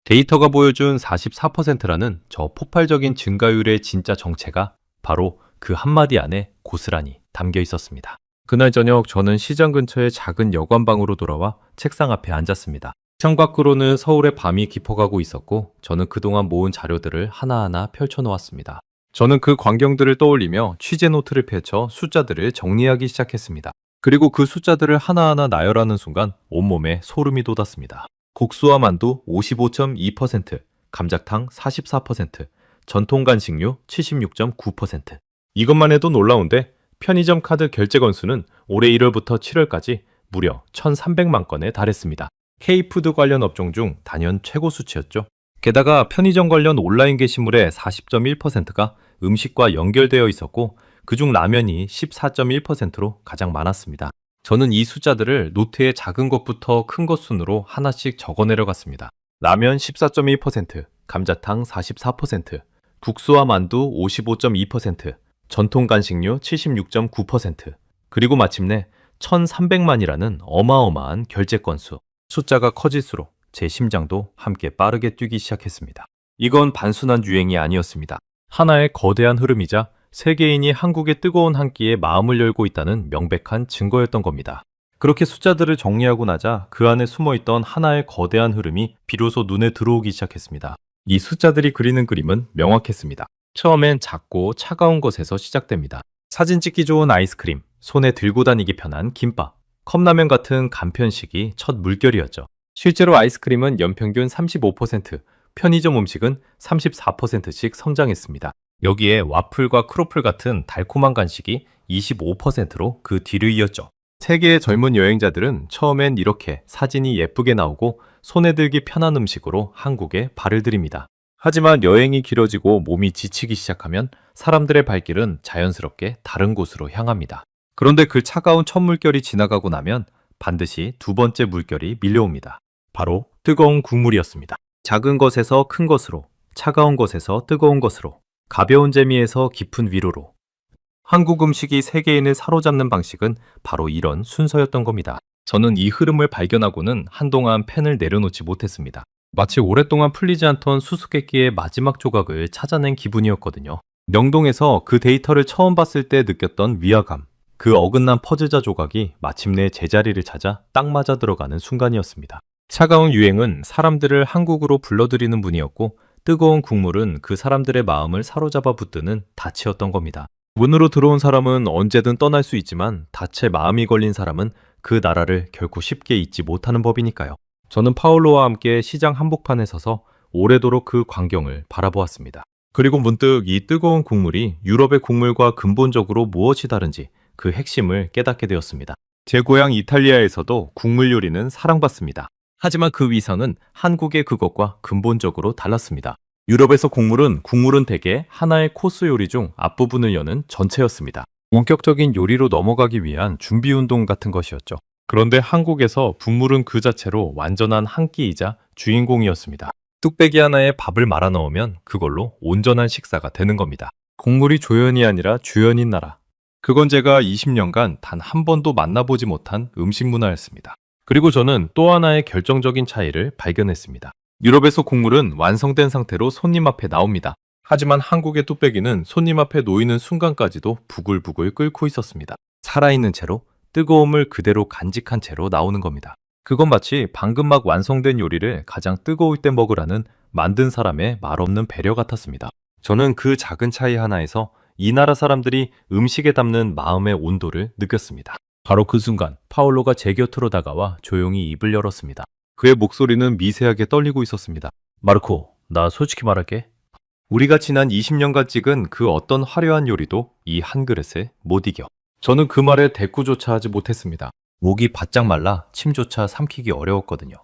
데이터가 보여준 44%라는 저 폭발적인 증가율의 진짜 정체가 바로 그 한마디 안에 고스란히 담겨 있었습니다. 그날 저녁 저는 시장 근처의 작은 여관방으로 돌아와 책상 앞에 앉았습니다. 창밖으로는 서울의 밤이 깊어가고 있었고 저는 그동안 모은 자료들을 하나하나 펼쳐놓았습니다. 저는 그 광경들을 떠올리며 취재 노트를 펼쳐 숫자들을 정리하기 시작했습니다. 그리고 그 숫자들을 하나하나 나열하는 순간 온몸에 소름이 돋았습니다. 국수와 만두 55.2%, 감자탕 44%, 전통 간식류 76.9%. 이것만 해도 놀라운데 편의점 카드 결제 건수는 올해 1월부터 7월까지 무려 1,300만 건에 달했습니다. K푸드 관련 업종 중 단연 최고 수치였죠. 게다가 편의점 관련 온라인 게시물의 40.1%가 음식과 연결되어 있었고 그중 라면이 14.1%로 가장 많았습니다. 저는 이 숫자들을 노트의 작은 것부터 큰 것 순으로 하나씩 적어내려갔습니다. 라면 14.1%, 감자탕 44%, 국수와 만두 55.2%, 전통 간식류 76.9%, 그리고 마침내 1,300만이라는 어마어마한 결제 건수. 숫자가 커질수록 제 심장도 함께 빠르게 뛰기 시작했습니다. 이건 단순한 유행이 아니었습니다. 하나의 거대한 흐름이자 세계인이 한국의 뜨거운 한 끼에 마음을 열고 있다는 명백한 증거였던 겁니다. 그렇게 숫자들을 정리하고 나자 그 안에 숨어있던 하나의 거대한 흐름이 비로소 눈에 들어오기 시작했습니다. 이 숫자들이 그리는 그림은 명확했습니다. 처음엔 작고 차가운 것에서 시작됩니다. 사진 찍기 좋은 아이스크림, 손에 들고 다니기 편한 김밥, 컵라면 같은 간편식이 첫 물결이었죠. 실제로 아이스크림은 연평균 35%, 편의점 음식은 34%씩 성장했습니다. 여기에 와플과 크로플 같은 달콤한 간식이 25%로 그 뒤를 이었죠. 세계의 젊은 여행자들은 처음엔 이렇게 사진이 예쁘게 나오고 손에 들기 편한 음식으로 한국에 발을 들입니다. 하지만 여행이 길어지고 몸이 지치기 시작하면 사람들의 발길은 자연스럽게 다른 곳으로 향합니다. 그런데 그 차가운 첫 물결이 지나가고 나면 반드시 두 번째 물결이 밀려옵니다. 바로 뜨거운 국물이었습니다. 작은 것에서 큰 것으로, 차가운 것에서 뜨거운 것으로, 가벼운 재미에서 깊은 위로로. 한국 음식이 세계인을 사로잡는 방식은 바로 이런 순서였던 겁니다. 저는 이 흐름을 발견하고는 한동안 펜을 내려놓지 못했습니다. 마치 오랫동안 풀리지 않던 수수께끼의 마지막 조각을 찾아낸 기분이었거든요. 명동에서 그 데이터를 처음 봤을 때 느꼈던 위화감, 그 어긋난 퍼즐자 조각이 마침내 제자리를 찾아 딱 맞아 들어가는 순간이었습니다. 차가운 유행은 사람들을 한국으로 불러들이는 분이었고 뜨거운 국물은 그 사람들의 마음을 사로잡아 붙드는 닻이었던 겁니다. 문으로 들어온 사람은 언제든 떠날 수 있지만 닻에 마음이 걸린 사람은 그 나라를 결코 쉽게 잊지 못하는 법이니까요. 저는 파울로와 함께 시장 한복판에 서서 오래도록 그 광경을 바라보았습니다. 그리고 문득 이 뜨거운 국물이 유럽의 국물과 근본적으로 무엇이 다른지 그 핵심을 깨닫게 되었습니다. 제 고향 이탈리아에서도 국물 요리는 사랑받습니다. 하지만 그 위상은 한국의 그것과 근본적으로 달랐습니다. 유럽에서 국물은 대개 하나의 코스 요리 중 앞부분을 여는 전체였습니다. 본격적인 요리로 넘어가기 위한 준비운동 같은 것이었죠. 그런데 한국에서 국물은 그 자체로 완전한 한 끼이자 주인공이었습니다. 뚝배기 하나에 밥을 말아 넣으면 그걸로 온전한 식사가 되는 겁니다. 국물이 조연이 아니라 주연인 나라. 그건 제가 20년간 단 한 번도 만나보지 못한 음식 문화였습니다. 그리고 저는 또 하나의 결정적인 차이를 발견했습니다. 유럽에서 국물은 완성된 상태로 손님 앞에 나옵니다. 하지만 한국의 뚝배기는 손님 앞에 놓이는 순간까지도 부글부글 끓고 있었습니다. 살아있는 채로 뜨거움을 그대로 간직한 채로 나오는 겁니다. 그건 마치 방금 막 완성된 요리를 가장 뜨거울 때 먹으라는 만든 사람의 말없는 배려 같았습니다. 저는 그 작은 차이 하나에서 이 나라 사람들이 음식에 담는 마음의 온도를 느꼈습니다. 바로 그 순간 파울로가 제 곁으로 다가와 조용히 입을 열었습니다. 그의 목소리는 미세하게 떨리고 있었습니다. 마르코, 나 솔직히 말할게. 우리가 지난 20년간 찍은 그 어떤 화려한 요리도 이 한 그릇에 못 이겨. 저는 그 말에 대꾸조차 하지 못했습니다. 목이 바짝 말라 침조차 삼키기 어려웠거든요.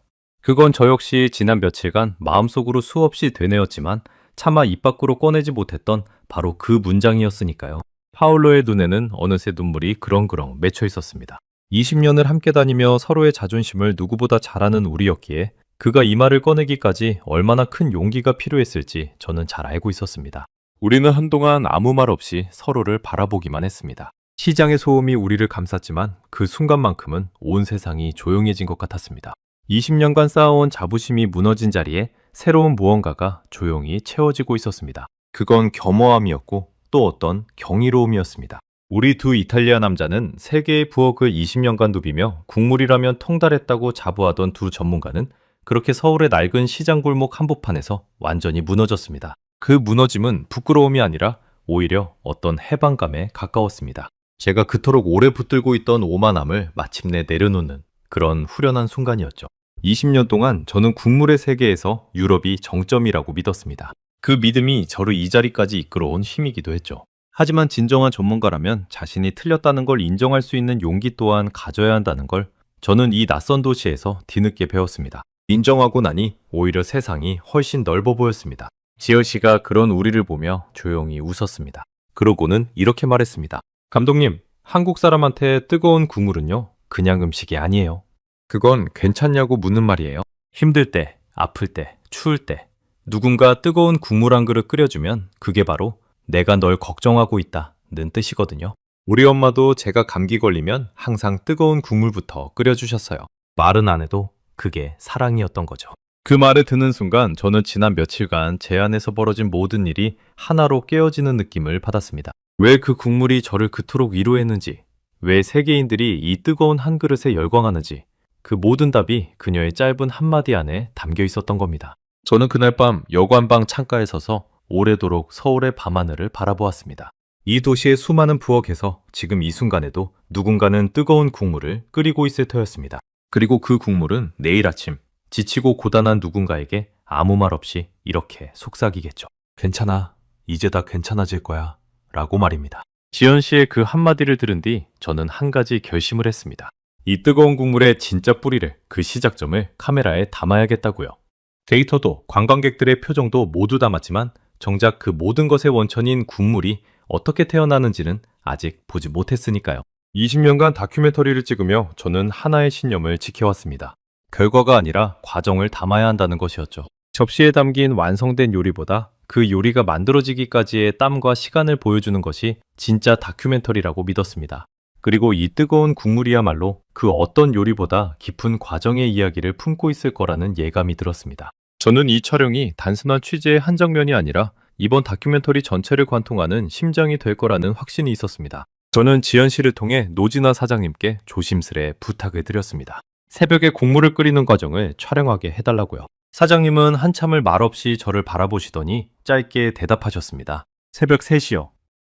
그건 저 역시 지난 며칠간 마음속으로 수없이 되뇌었지만 차마 입 밖으로 꺼내지 못했던 바로 그 문장이었으니까요. 파울로의 눈에는 어느새 눈물이 그렁그렁 맺혀 있었습니다. 20년을 함께 다니며 서로의 자존심을 누구보다 잘 아는 우리였기에 그가 이 말을 꺼내기까지 얼마나 큰 용기가 필요했을지 저는 잘 알고 있었습니다. 우리는 한동안 아무 말 없이 서로를 바라보기만 했습니다. 시장의 소음이 우리를 감쌌지만 그 순간만큼은 온 세상이 조용해진 것 같았습니다. 20년간 쌓아온 자부심이 무너진 자리에 새로운 무언가가 조용히 채워지고 있었습니다. 그건 겸허함이었고 또 어떤 경이로움이었습니다. 우리 두 이탈리아 남자는 세계의 부엌을 20년간 누비며 국물이라면 통달했다고 자부하던 두 전문가는 그렇게 서울의 낡은 시장 골목 한복판에서 완전히 무너졌습니다. 그 무너짐은 부끄러움이 아니라 오히려 어떤 해방감에 가까웠습니다. 제가 그토록 오래 붙들고 있던 오만함을 마침내 내려놓는 그런 후련한 순간이었죠. 20년 동안 저는 국물의 세계에서 유럽이 정점이라고 믿었습니다. 그 믿음이 저를 이 자리까지 이끌어온 힘이기도 했죠. 하지만 진정한 전문가라면 자신이 틀렸다는 걸 인정할 수 있는 용기 또한 가져야 한다는 걸 저는 이 낯선 도시에서 뒤늦게 배웠습니다. 인정하고 나니 오히려 세상이 훨씬 넓어 보였습니다. 지열 씨가 그런 우리를 보며 조용히 웃었습니다. 그러고는 이렇게 말했습니다. 감독님, 한국 사람한테 뜨거운 국물은요, 그냥 음식이 아니에요. 그건 괜찮냐고 묻는 말이에요. 힘들 때, 아플 때, 추울 때 누군가 뜨거운 국물 한 그릇 끓여주면 그게 바로 내가 널 걱정하고 있다는 뜻이거든요. 우리 엄마도 제가 감기 걸리면 항상 뜨거운 국물부터 끓여주셨어요. 말은 안 해도 그게 사랑이었던 거죠. 그 말을 듣는 순간 저는 지난 며칠간 제 안에서 벌어진 모든 일이 하나로 깨어지는 느낌을 받았습니다. 왜 그 국물이 저를 그토록 위로했는지, 왜 세계인들이 이 뜨거운 한 그릇에 열광하는지, 그 모든 답이 그녀의 짧은 한마디 안에 담겨 있었던 겁니다. 저는 그날 밤 여관방 창가에 서서 오래도록 서울의 밤하늘을 바라보았습니다. 이 도시의 수많은 부엌에서 지금 이 순간에도 누군가는 뜨거운 국물을 끓이고 있을 터였습니다. 그리고 그 국물은 내일 아침 지치고 고단한 누군가에게 아무 말 없이 이렇게 속삭이겠죠. 괜찮아. 이제 다 괜찮아질 거야. 라고 말입니다. 지연 씨의 그 한마디를 들은 뒤 저는 한 가지 결심을 했습니다. 이 뜨거운 국물의 진짜 뿌리를, 그 시작점을 카메라에 담아야겠다고요. 데이터도 관광객들의 표정도 모두 담았지만 정작 그 모든 것의 원천인 국물이 어떻게 태어나는지는 아직 보지 못했으니까요. 20년간 다큐멘터리를 찍으며 저는 하나의 신념을 지켜왔습니다. 결과가 아니라 과정을 담아야 한다는 것이었죠. 접시에 담긴 완성된 요리보다 그 요리가 만들어지기까지의 땀과 시간을 보여주는 것이 진짜 다큐멘터리라고 믿었습니다. 그리고 이 뜨거운 국물이야말로 그 어떤 요리보다 깊은 과정의 이야기를 품고 있을 거라는 예감이 들었습니다. 저는 이 촬영이 단순한 취재의 한 장면이 아니라 이번 다큐멘터리 전체를 관통하는 심장이 될 거라는 확신이 있었습니다. 저는 지연 씨를 통해 노진아 사장님께 조심스레 부탁을 드렸습니다. 새벽에 국물을 끓이는 과정을 촬영하게 해달라고요. 사장님은 한참을 말없이 저를 바라보시더니 짧게 대답하셨습니다. 새벽 3시요.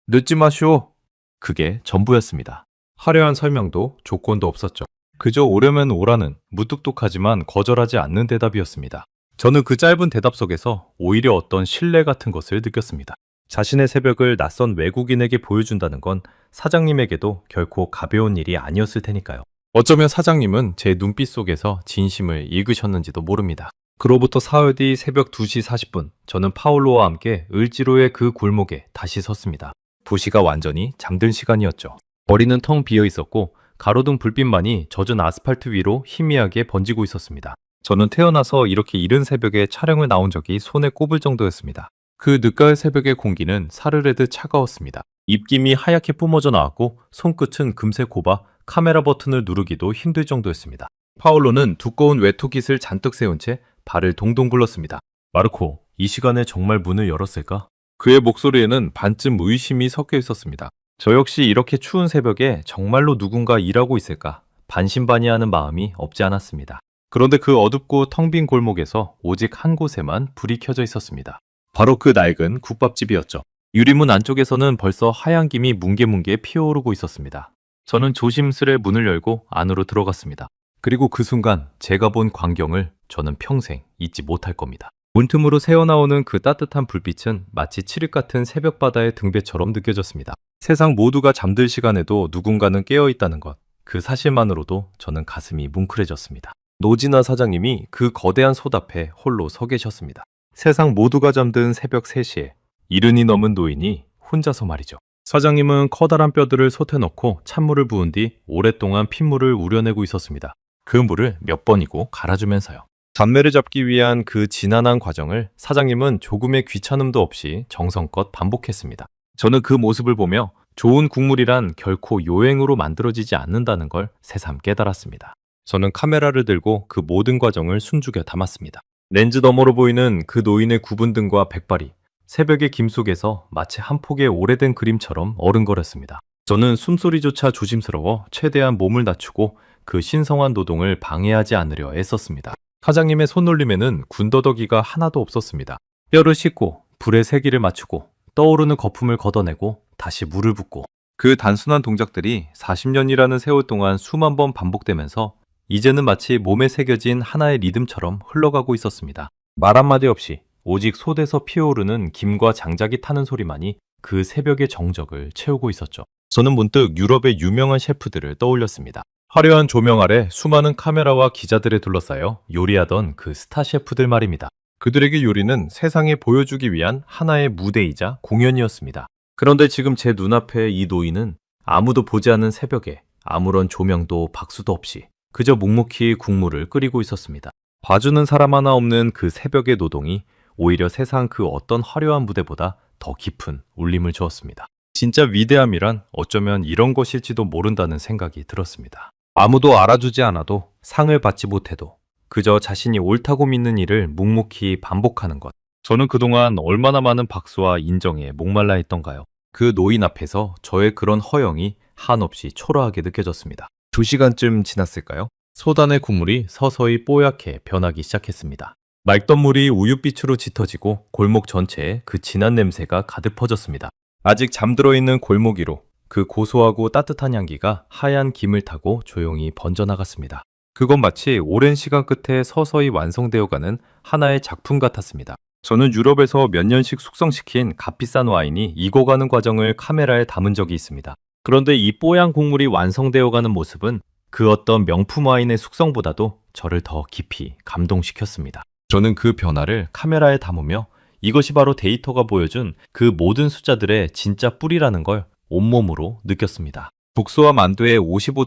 늦지 마시오. 그게 전부였습니다. 화려한 설명도 조건도 없었죠. 그저 오려면 오라는 무뚝뚝하지만 거절하지 않는 대답이었습니다. 저는 그 짧은 대답 속에서 오히려 어떤 신뢰 같은 것을 느꼈습니다. 자신의 새벽을 낯선 외국인에게 보여준다는 건 사장님에게도 결코 가벼운 일이 아니었을 테니까요. 어쩌면 사장님은 제 눈빛 속에서 진심을 읽으셨는지도 모릅니다. 그로부터 사흘 뒤 새벽 2시 40분, 저는 파울로와 함께 을지로의 그 골목에 다시 섰습니다. 도시가 완전히 잠든 시간이었죠. 거리는 텅 비어 있었고 가로등 불빛만이 젖은 아스팔트 위로 희미하게 번지고 있었습니다. 저는 태어나서 이렇게 이른 새벽에 촬영을 나온 적이 손에 꼽을 정도였습니다. 그 늦가을 새벽의 공기는 사르르듯 차가웠습니다. 입김이 하얗게 뿜어져 나왔고 손끝은 금세 곱아 카메라 버튼을 누르기도 힘들 정도였습니다. 파울로는 두꺼운 외투깃을 잔뜩 세운 채 발을 동동 굴렀습니다. 마르코, 이 시간에 정말 문을 열었을까? 그의 목소리에는 반쯤 의심이 섞여 있었습니다. 저 역시 이렇게 추운 새벽에 정말로 누군가 일하고 있을까? 반신반의하는 마음이 없지 않았습니다. 그런데 그 어둡고 텅 빈 골목에서 오직 한 곳에만 불이 켜져 있었습니다. 바로 그 낡은 국밥집이었죠. 유리문 안쪽에서는 벌써 하얀 김이 뭉게뭉게 피어오르고 있었습니다. 저는 조심스레 문을 열고 안으로 들어갔습니다. 그리고 그 순간 제가 본 광경을 저는 평생 잊지 못할 겁니다. 문틈으로 새어나오는 그 따뜻한 불빛은 마치 칠흑 같은 새벽바다의 등배처럼 느껴졌습니다. 세상 모두가 잠들 시간에도 누군가는 깨어있다는 것, 그 사실만으로도 저는 가슴이 뭉클해졌습니다. 노진아 사장님이 그 거대한 솥 앞에 홀로 서 계셨습니다. 세상 모두가 잠든 새벽 3시에 이른이 넘은 노인이 혼자서 말이죠. 사장님은 커다란 뼈들을 솥에 넣고 찬물을 부은 뒤 오랫동안 핏물을 우려내고 있었습니다. 그 물을 몇 번이고 갈아주면서요. 잡내를 잡기 위한 그 지난한 과정을 사장님은 조금의 귀찮음도 없이 정성껏 반복했습니다. 저는 그 모습을 보며 좋은 국물이란 결코 요행으로 만들어지지 않는다는 걸 새삼 깨달았습니다. 저는 카메라를 들고 그 모든 과정을 숨죽여 담았습니다. 렌즈 너머로 보이는 그 노인의 굽은 등과 백발이 새벽의 김 속에서 마치 한 폭의 오래된 그림처럼 어른거렸습니다. 저는 숨소리조차 조심스러워 최대한 몸을 낮추고 그 신성한 노동을 방해하지 않으려 애썼습니다. 사장님의 손놀림에는 군더더기가 하나도 없었습니다. 뼈를 씻고 불에 세기를 맞추고 떠오르는 거품을 걷어내고 다시 물을 붓고 그 단순한 동작들이 40년이라는 세월 동안 수만 번 반복되면서 이제는 마치 몸에 새겨진 하나의 리듬처럼 흘러가고 있었습니다. 말 한마디 없이 오직 솥에서 피어오르는 김과 장작이 타는 소리만이 그 새벽의 정적을 채우고 있었죠. 저는 문득 유럽의 유명한 셰프들을 떠올렸습니다. 화려한 조명 아래 수많은 카메라와 기자들에 둘러싸여 요리하던 그 스타 셰프들 말입니다. 그들에게 요리는 세상에 보여주기 위한 하나의 무대이자 공연이었습니다. 그런데 지금 제 눈앞에 이 노인은 아무도 보지 않는 새벽에 아무런 조명도 박수도 없이 그저 묵묵히 국물을 끓이고 있었습니다. 봐주는 사람 하나 없는 그 새벽의 노동이 오히려 세상 그 어떤 화려한 무대보다 더 깊은 울림을 주었습니다. 진짜 위대함이란 어쩌면 이런 것일지도 모른다는 생각이 들었습니다. 아무도 알아주지 않아도 상을 받지 못해도 그저 자신이 옳다고 믿는 일을 묵묵히 반복하는 것. 저는 그동안 얼마나 많은 박수와 인정에 목말라 했던가요? 그 노인 앞에서 저의 그런 허영이 한없이 초라하게 느껴졌습니다. 2시간쯤 지났을까요? 솥안의 국물이 서서히 뽀얗게 변하기 시작했습니다. 맑던 물이 우윳빛으로 짙어지고 골목 전체에 그 진한 냄새가 가득 퍼졌습니다. 아직 잠들어 있는 골목 위로 그 고소하고 따뜻한 향기가 하얀 김을 타고 조용히 번져나갔습니다. 그건 마치 오랜 시간 끝에 서서히 완성되어가는 하나의 작품 같았습니다. 저는 유럽에서 몇 년씩 숙성시킨 값비싼 와인이 익어가는 과정을 카메라에 담은 적이 있습니다. 그런데 이 뽀얀 국물이 완성되어가는 모습은 그 어떤 명품 와인의 숙성보다도 저를 더 깊이 감동시켰습니다. 저는 그 변화를 카메라에 담으며 이것이 바로 데이터가 보여준 그 모든 숫자들의 진짜 뿌리라는 걸 온몸으로 느꼈습니다. 국수와 만두의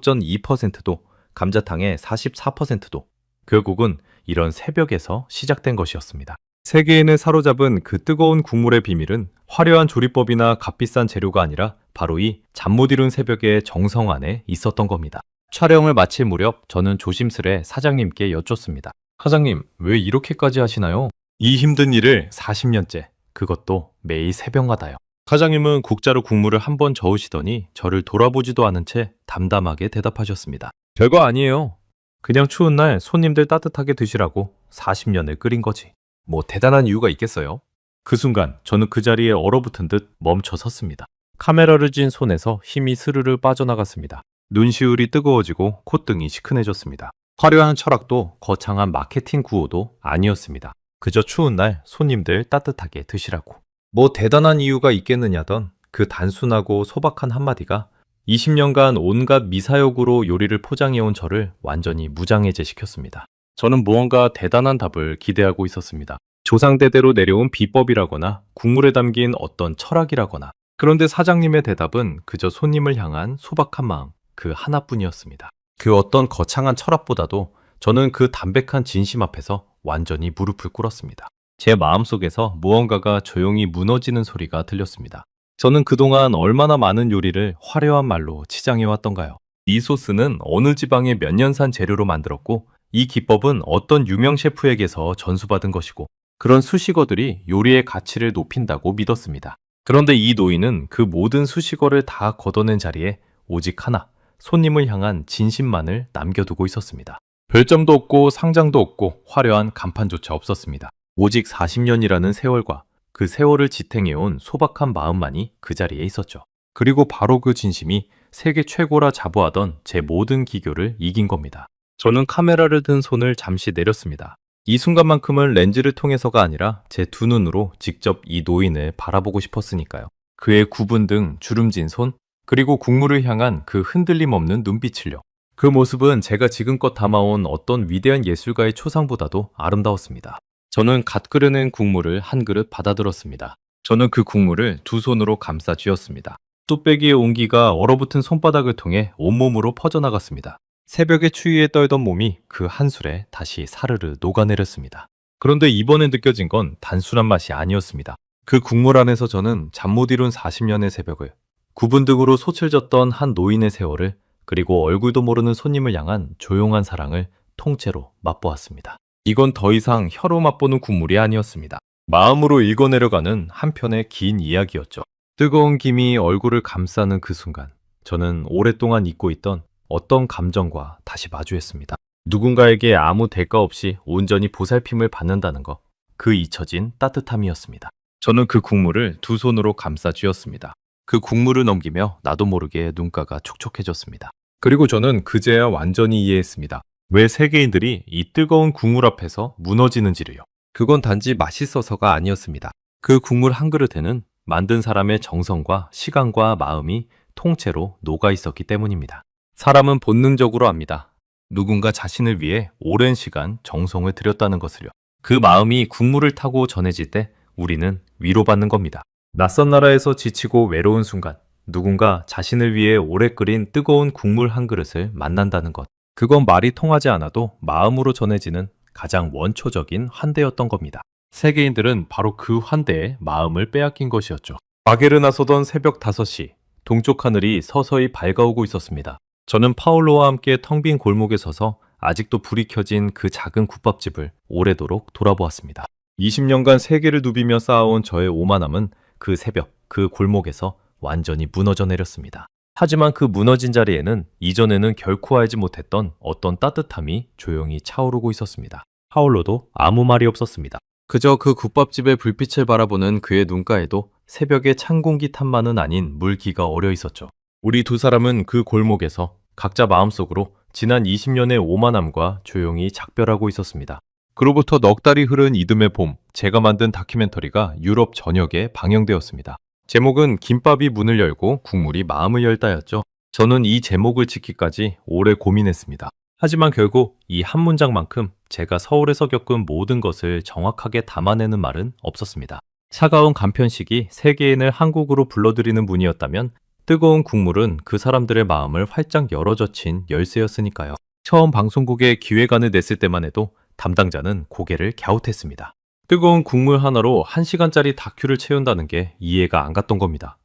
55.2%도 감자탕의 44%도 결국은 이런 새벽에서 시작된 것이었습니다. 세계인을 사로잡은 그 뜨거운 국물의 비밀은 화려한 조리법이나 값비싼 재료가 아니라 바로 이 잠 못 이룬 새벽의 정성 안에 있었던 겁니다. 촬영을 마칠 무렵 저는 조심스레 사장님께 여쭙습니다. 사장님, 왜 이렇게까지 하시나요? 이 힘든 일을 40년째, 그것도 매일 새벽마다요. 사장님은 국자로 국물을 한 번 저으시더니 저를 돌아보지도 않은 채 담담하게 대답하셨습니다. 별거 아니에요. 그냥 추운 날 손님들 따뜻하게 드시라고 40년을 끓인 거지. 뭐 대단한 이유가 있겠어요? 그 순간 저는 그 자리에 얼어붙은 듯 멈춰 섰습니다. 카메라를 쥔 손에서 힘이 스르르 빠져나갔습니다. 눈시울이 뜨거워지고 콧등이 시큰해졌습니다. 화려한 철학도 거창한 마케팅 구호도 아니었습니다. 그저 추운 날 손님들 따뜻하게 드시라고. 뭐 대단한 이유가 있겠느냐던 그 단순하고 소박한 한마디가 20년간 온갖 미사역으로 요리를 포장해온 저를 완전히 무장해제시켰습니다. 저는 무언가 대단한 답을 기대하고 있었습니다. 조상대대로 내려온 비법이라거나 국물에 담긴 어떤 철학이라거나. 그런데 사장님의 대답은 그저 손님을 향한 소박한 마음 그 하나뿐이었습니다. 그 어떤 거창한 철학보다도 저는 그 담백한 진심 앞에서 완전히 무릎을 꿇었습니다. 제 마음속에서 무언가가 조용히 무너지는 소리가 들렸습니다. 저는 그동안 얼마나 많은 요리를 화려한 말로 치장해왔던가요? 이 소스는 어느 지방의 몇 년 산 재료로 만들었고 이 기법은 어떤 유명 셰프에게서 전수받은 것이고 그런 수식어들이 요리의 가치를 높인다고 믿었습니다. 그런데 이 노인은 그 모든 수식어를 다 걷어낸 자리에 오직 하나, 손님을 향한 진심만을 남겨두고 있었습니다. 별점도 없고 상장도 없고 화려한 간판조차 없었습니다. 오직 40년이라는 세월과 그 세월을 지탱해온 소박한 마음만이 그 자리에 있었죠. 그리고 바로 그 진심이 세계 최고라 자부하던 제 모든 기교를 이긴 겁니다. 저는 카메라를 든 손을 잠시 내렸습니다. 이 순간만큼은 렌즈를 통해서가 아니라 제 두 눈으로 직접 이 노인을 바라보고 싶었으니까요. 그의 굽은 등 주름진 손, 그리고 국물을 향한 그 흔들림 없는 눈빛을요. 그 모습은 제가 지금껏 담아온 어떤 위대한 예술가의 초상보다도 아름다웠습니다. 저는 갓 끓여낸 국물을 한 그릇 받아들었습니다. 저는 그 국물을 두 손으로 감싸 쥐었습니다. 뚝배기의 온기가 얼어붙은 손바닥을 통해 온몸으로 퍼져나갔습니다. 새벽의 추위에 떨던 몸이 그 한술에 다시 사르르 녹아내렸습니다. 그런데 이번에 느껴진 건 단순한 맛이 아니었습니다. 그 국물 안에서 저는 잠 못 이룬 40년의 새벽을, 구분 등으로 소칠졌던 한 노인의 세월을, 그리고 얼굴도 모르는 손님을 향한 조용한 사랑을 통째로 맛보았습니다. 이건 더 이상 혀로 맛보는 국물이 아니었습니다. 마음으로 읽어내려가는 한편의 긴 이야기였죠. 뜨거운 김이 얼굴을 감싸는 그 순간, 저는 오랫동안 잊고 있던 어떤 감정과 다시 마주했습니다. 누군가에게 아무 대가 없이 온전히 보살핌을 받는다는 것, 그 잊혀진 따뜻함이었습니다. 저는 그 국물을 두 손으로 감싸 쥐었습니다. 그 국물을 넘기며 나도 모르게 눈가가 촉촉해졌습니다. 그리고 저는 그제야 완전히 이해했습니다. 왜 세계인들이 이 뜨거운 국물 앞에서 무너지는지를요. 그건 단지 맛있어서가 아니었습니다. 그 국물 한 그릇에는 만든 사람의 정성과 시간과 마음이 통째로 녹아 있었기 때문입니다. 사람은 본능적으로 압니다. 누군가 자신을 위해 오랜 시간 정성을 들였다는 것을요. 그 마음이 국물을 타고 전해질 때 우리는 위로받는 겁니다. 낯선 나라에서 지치고 외로운 순간, 누군가 자신을 위해 오래 끓인 뜨거운 국물 한 그릇을 만난다는 것. 그건 말이 통하지 않아도 마음으로 전해지는 가장 원초적인 환대였던 겁니다. 세계인들은 바로 그 환대에 마음을 빼앗긴 것이었죠. 바게르 나서던 새벽 5시, 동쪽 하늘이 서서히 밝아오고 있었습니다. 저는 파울로와 함께 텅 빈 골목에 서서 아직도 불이 켜진 그 작은 국밥집을 오래도록 돌아보았습니다. 20년간 세계를 누비며 쌓아온 저의 오만함은 그 새벽, 그 골목에서 완전히 무너져 내렸습니다. 하지만 그 무너진 자리에는 이전에는 결코 알지 못했던 어떤 따뜻함이 조용히 차오르고 있었습니다. 파울로도 아무 말이 없었습니다. 그저 그 국밥집의 불빛을 바라보는 그의 눈가에도 새벽의 찬 공기 탓만은 아닌 물기가 어려 있었죠. 우리 두 사람은 그 골목에서 각자 마음속으로 지난 20년의 오만함과 조용히 작별하고 있었습니다. 그로부터 넉 달이 흐른 이듬해 봄, 제가 만든 다큐멘터리가 유럽 전역에 방영되었습니다. 제목은 김밥이 문을 열고 국물이 마음을 열다였죠. 저는 이 제목을 짓기까지 오래 고민했습니다. 하지만 결국 이 한 문장만큼 제가 서울에서 겪은 모든 것을 정확하게 담아내는 말은 없었습니다. 차가운 간편식이 세계인을 한국으로 불러들이는 문이었다면 뜨거운 국물은 그 사람들의 마음을 활짝 열어젖힌 열쇠였으니까요. 처음 방송국에 기획안을 냈을 때만 해도 담당자는 고개를 갸웃했습니다. 뜨거운 국물 하나로 1시간짜리 다큐를 채운다는 게 이해가 안 갔던 겁니다.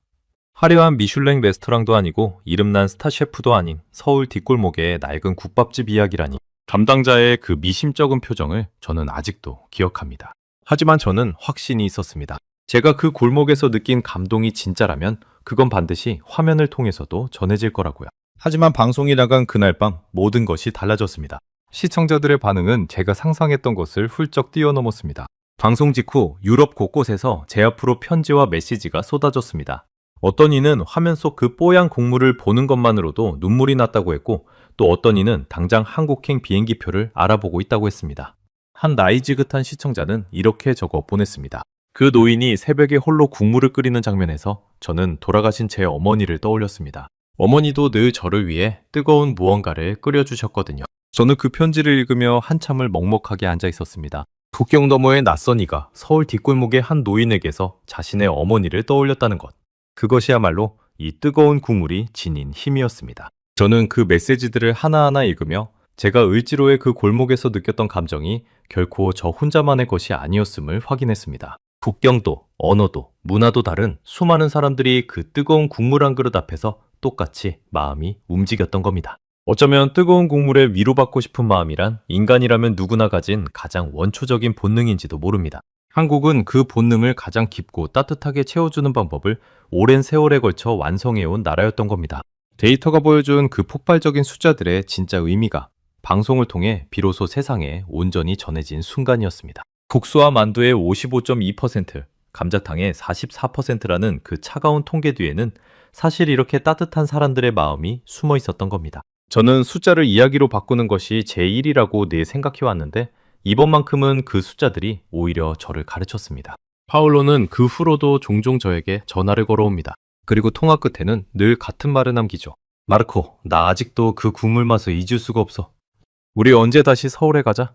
화려한 미슐랭 레스토랑도 아니고 이름난 스타 셰프도 아닌 서울 뒷골목의 낡은 국밥집 이야기라니. 담당자의 그 미심쩍은 표정을 저는 아직도 기억합니다. 하지만 저는 확신이 있었습니다. 제가 그 골목에서 느낀 감동이 진짜라면 그건 반드시 화면을 통해서도 전해질 거라고요. 하지만 방송이 나간 그날 밤 모든 것이 달라졌습니다. 시청자들의 반응은 제가 상상했던 것을 훌쩍 뛰어넘었습니다. 방송 직후 유럽 곳곳에서 제 앞으로 편지와 메시지가 쏟아졌습니다. 어떤 이는 화면 속 그 뽀얀 국물을 보는 것만으로도 눈물이 났다고 했고, 또 어떤 이는 당장 한국행 비행기표를 알아보고 있다고 했습니다. 한 나이 지긋한 시청자는 이렇게 적어 보냈습니다. 그 노인이 새벽에 홀로 국물을 끓이는 장면에서 저는 돌아가신 제 어머니를 떠올렸습니다. 어머니도 늘 저를 위해 뜨거운 무언가를 끓여주셨거든요. 저는 그 편지를 읽으며 한참을 먹먹하게 앉아 있었습니다. 국경 너머의 낯선 이가 서울 뒷골목의 한 노인에게서 자신의 어머니를 떠올렸다는 것. 그것이야말로 이 뜨거운 국물이 지닌 힘이었습니다. 저는 그 메시지들을 하나하나 읽으며 제가 을지로의 그 골목에서 느꼈던 감정이 결코 저 혼자만의 것이 아니었음을 확인했습니다. 국경도, 언어도, 문화도 다른 수많은 사람들이 그 뜨거운 국물 한 그릇 앞에서 똑같이 마음이 움직였던 겁니다. 어쩌면 뜨거운 국물에 위로받고 싶은 마음이란 인간이라면 누구나 가진 가장 원초적인 본능인지도 모릅니다. 한국은 그 본능을 가장 깊고 따뜻하게 채워주는 방법을 오랜 세월에 걸쳐 완성해온 나라였던 겁니다. 데이터가 보여준 그 폭발적인 숫자들의 진짜 의미가 방송을 통해 비로소 세상에 온전히 전해진 순간이었습니다. 국수와 만두의 55.2%, 감자탕의 44%라는 그 차가운 통계 뒤에는 사실 이렇게 따뜻한 사람들의 마음이 숨어 있었던 겁니다. 저는 숫자를 이야기로 바꾸는 것이 제 일이라고 늘 생각해왔는데 이번만큼은 그 숫자들이 오히려 저를 가르쳤습니다. 파울로는 그 후로도 종종 저에게 전화를 걸어옵니다. 그리고 통화 끝에는 늘 같은 말을 남기죠. 마르코, 나 아직도 그 국물 맛을 잊을 수가 없어. 우리 언제 다시 서울에 가자?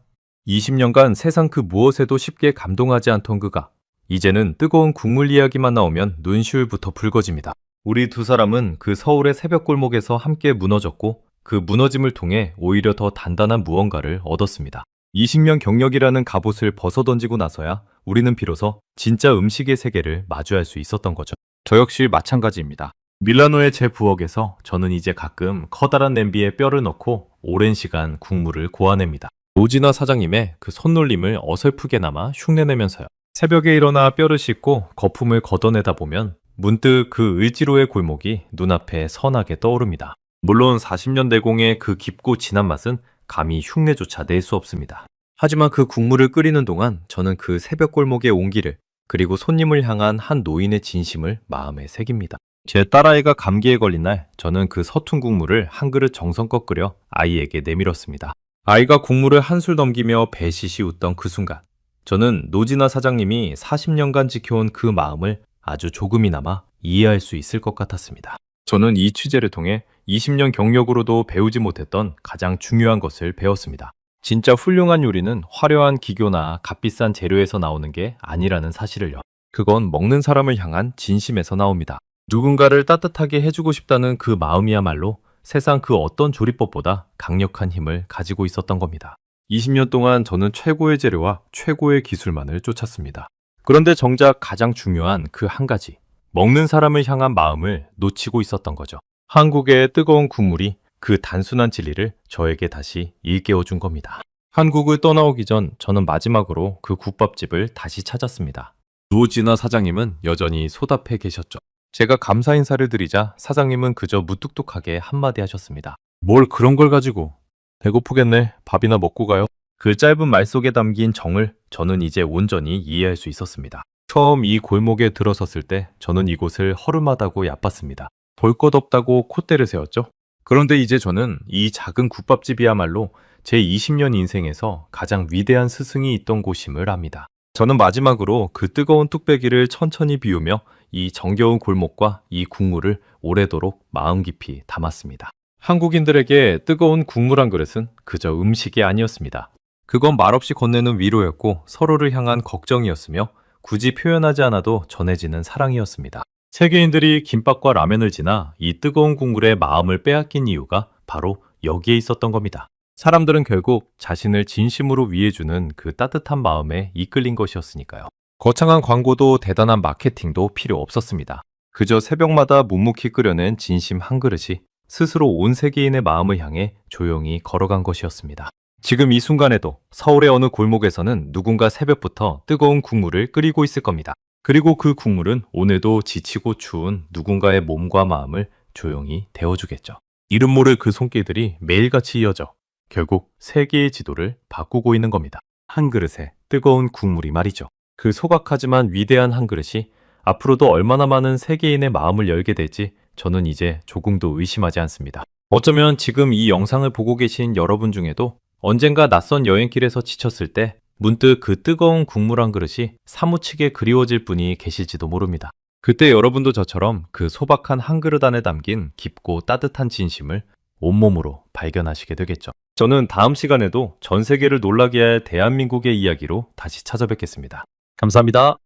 20년간 세상 그 무엇에도 쉽게 감동하지 않던 그가 이제는 뜨거운 국물 이야기만 나오면 눈시울부터 붉어집니다. 우리 두 사람은 그 서울의 새벽 골목에서 함께 무너졌고 그 무너짐을 통해 오히려 더 단단한 무언가를 얻었습니다. 20년 경력이라는 갑옷을 벗어던지고 나서야 우리는 비로소 진짜 음식의 세계를 마주할 수 있었던 거죠. 저 역시 마찬가지입니다. 밀라노의 제 부엌에서 저는 이제 가끔 커다란 냄비에 뼈를 넣고 오랜 시간 국물을 고아냅니다. 노진아 사장님의 그 손놀림을 어설프게나마 흉내내면서요. 새벽에 일어나 뼈를 씻고 거품을 걷어내다 보면 문득 그 을지로의 골목이 눈앞에 선하게 떠오릅니다. 물론 40년 내공의 그 깊고 진한 맛은 감히 흉내조차 낼 수 없습니다. 하지만 그 국물을 끓이는 동안 저는 그 새벽 골목의 온기를 그리고 손님을 향한 한 노인의 진심을 마음에 새깁니다. 제 딸아이가 감기에 걸린 날 저는 그 서툰 국물을 한 그릇 정성껏 끓여 아이에게 내밀었습니다. 아이가 국물을 한술 넘기며 배시시 웃던 그 순간 저는 노진아 사장님이 40년간 지켜온 그 마음을 아주 조금이나마 이해할 수 있을 것 같았습니다. 저는 이 취재를 통해 20년 경력으로도 배우지 못했던 가장 중요한 것을 배웠습니다. 진짜 훌륭한 요리는 화려한 기교나 값비싼 재료에서 나오는 게 아니라는 사실을요. 그건 먹는 사람을 향한 진심에서 나옵니다. 누군가를 따뜻하게 해주고 싶다는 그 마음이야말로 세상 그 어떤 조리법보다 강력한 힘을 가지고 있었던 겁니다. 20년 동안 저는 최고의 재료와 최고의 기술만을 쫓았습니다. 그런데 정작 가장 중요한 그 한 가지, 먹는 사람을 향한 마음을 놓치고 있었던 거죠. 한국의 뜨거운 국물이 그 단순한 진리를 저에게 다시 일깨워 준 겁니다. 한국을 떠나오기 전 저는 마지막으로 그 국밥집을 다시 찾았습니다. 노진아 사장님은 여전히 소답해 계셨죠. 제가 감사 인사를 드리자 사장님은 그저 무뚝뚝하게 한마디 하셨습니다. 뭘 그런 걸 가지고. 배고프겠네. 밥이나 먹고 가요. 그 짧은 말 속에 담긴 정을 저는 이제 온전히 이해할 수 있었습니다. 처음 이 골목에 들어섰을 때 저는 이곳을 허름하다고 얕봤습니다. 볼 것 없다고 콧대를 세웠죠. 그런데 이제 저는 이 작은 국밥집이야말로 제 20년 인생에서 가장 위대한 스승이 있던 곳임을 압니다. 저는 마지막으로 그 뜨거운 뚝배기를 천천히 비우며 이 정겨운 골목과 이 국물을 오래도록 마음 깊이 담았습니다. 한국인들에게 뜨거운 국물 한 그릇은 그저 음식이 아니었습니다. 그건 말없이 건네는 위로였고 서로를 향한 걱정이었으며 굳이 표현하지 않아도 전해지는 사랑이었습니다. 세계인들이 김밥과 라면을 지나 이 뜨거운 국물에 마음을 빼앗긴 이유가 바로 여기에 있었던 겁니다. 사람들은 결국 자신을 진심으로 위해주는 그 따뜻한 마음에 이끌린 것이었으니까요. 거창한 광고도 대단한 마케팅도 필요 없었습니다. 그저 새벽마다 묵묵히 끓여낸 진심 한 그릇이 스스로 온 세계인의 마음을 향해 조용히 걸어간 것이었습니다. 지금 이 순간에도 서울의 어느 골목에서는 누군가 새벽부터 뜨거운 국물을 끓이고 있을 겁니다. 그리고 그 국물은 오늘도 지치고 추운 누군가의 몸과 마음을 조용히 데워주겠죠. 이름 모를 그 손길들이 매일같이 이어져 결국 세계의 지도를 바꾸고 있는 겁니다. 한 그릇에 뜨거운 국물이 말이죠. 그 소박하지만 위대한 한 그릇이 앞으로도 얼마나 많은 세계인의 마음을 열게 될지 저는 이제 조금도 의심하지 않습니다. 어쩌면 지금 이 영상을 보고 계신 여러분 중에도 언젠가 낯선 여행길에서 지쳤을 때 문득 그 뜨거운 국물 한 그릇이 사무치게 그리워질 분이 계실지도 모릅니다. 그때 여러분도 저처럼 그 소박한 한 그릇 안에 담긴 깊고 따뜻한 진심을 온몸으로 발견하시게 되겠죠. 저는 다음 시간에도 전 세계를 놀라게 할 대한민국의 이야기로 다시 찾아뵙겠습니다. 감사합니다.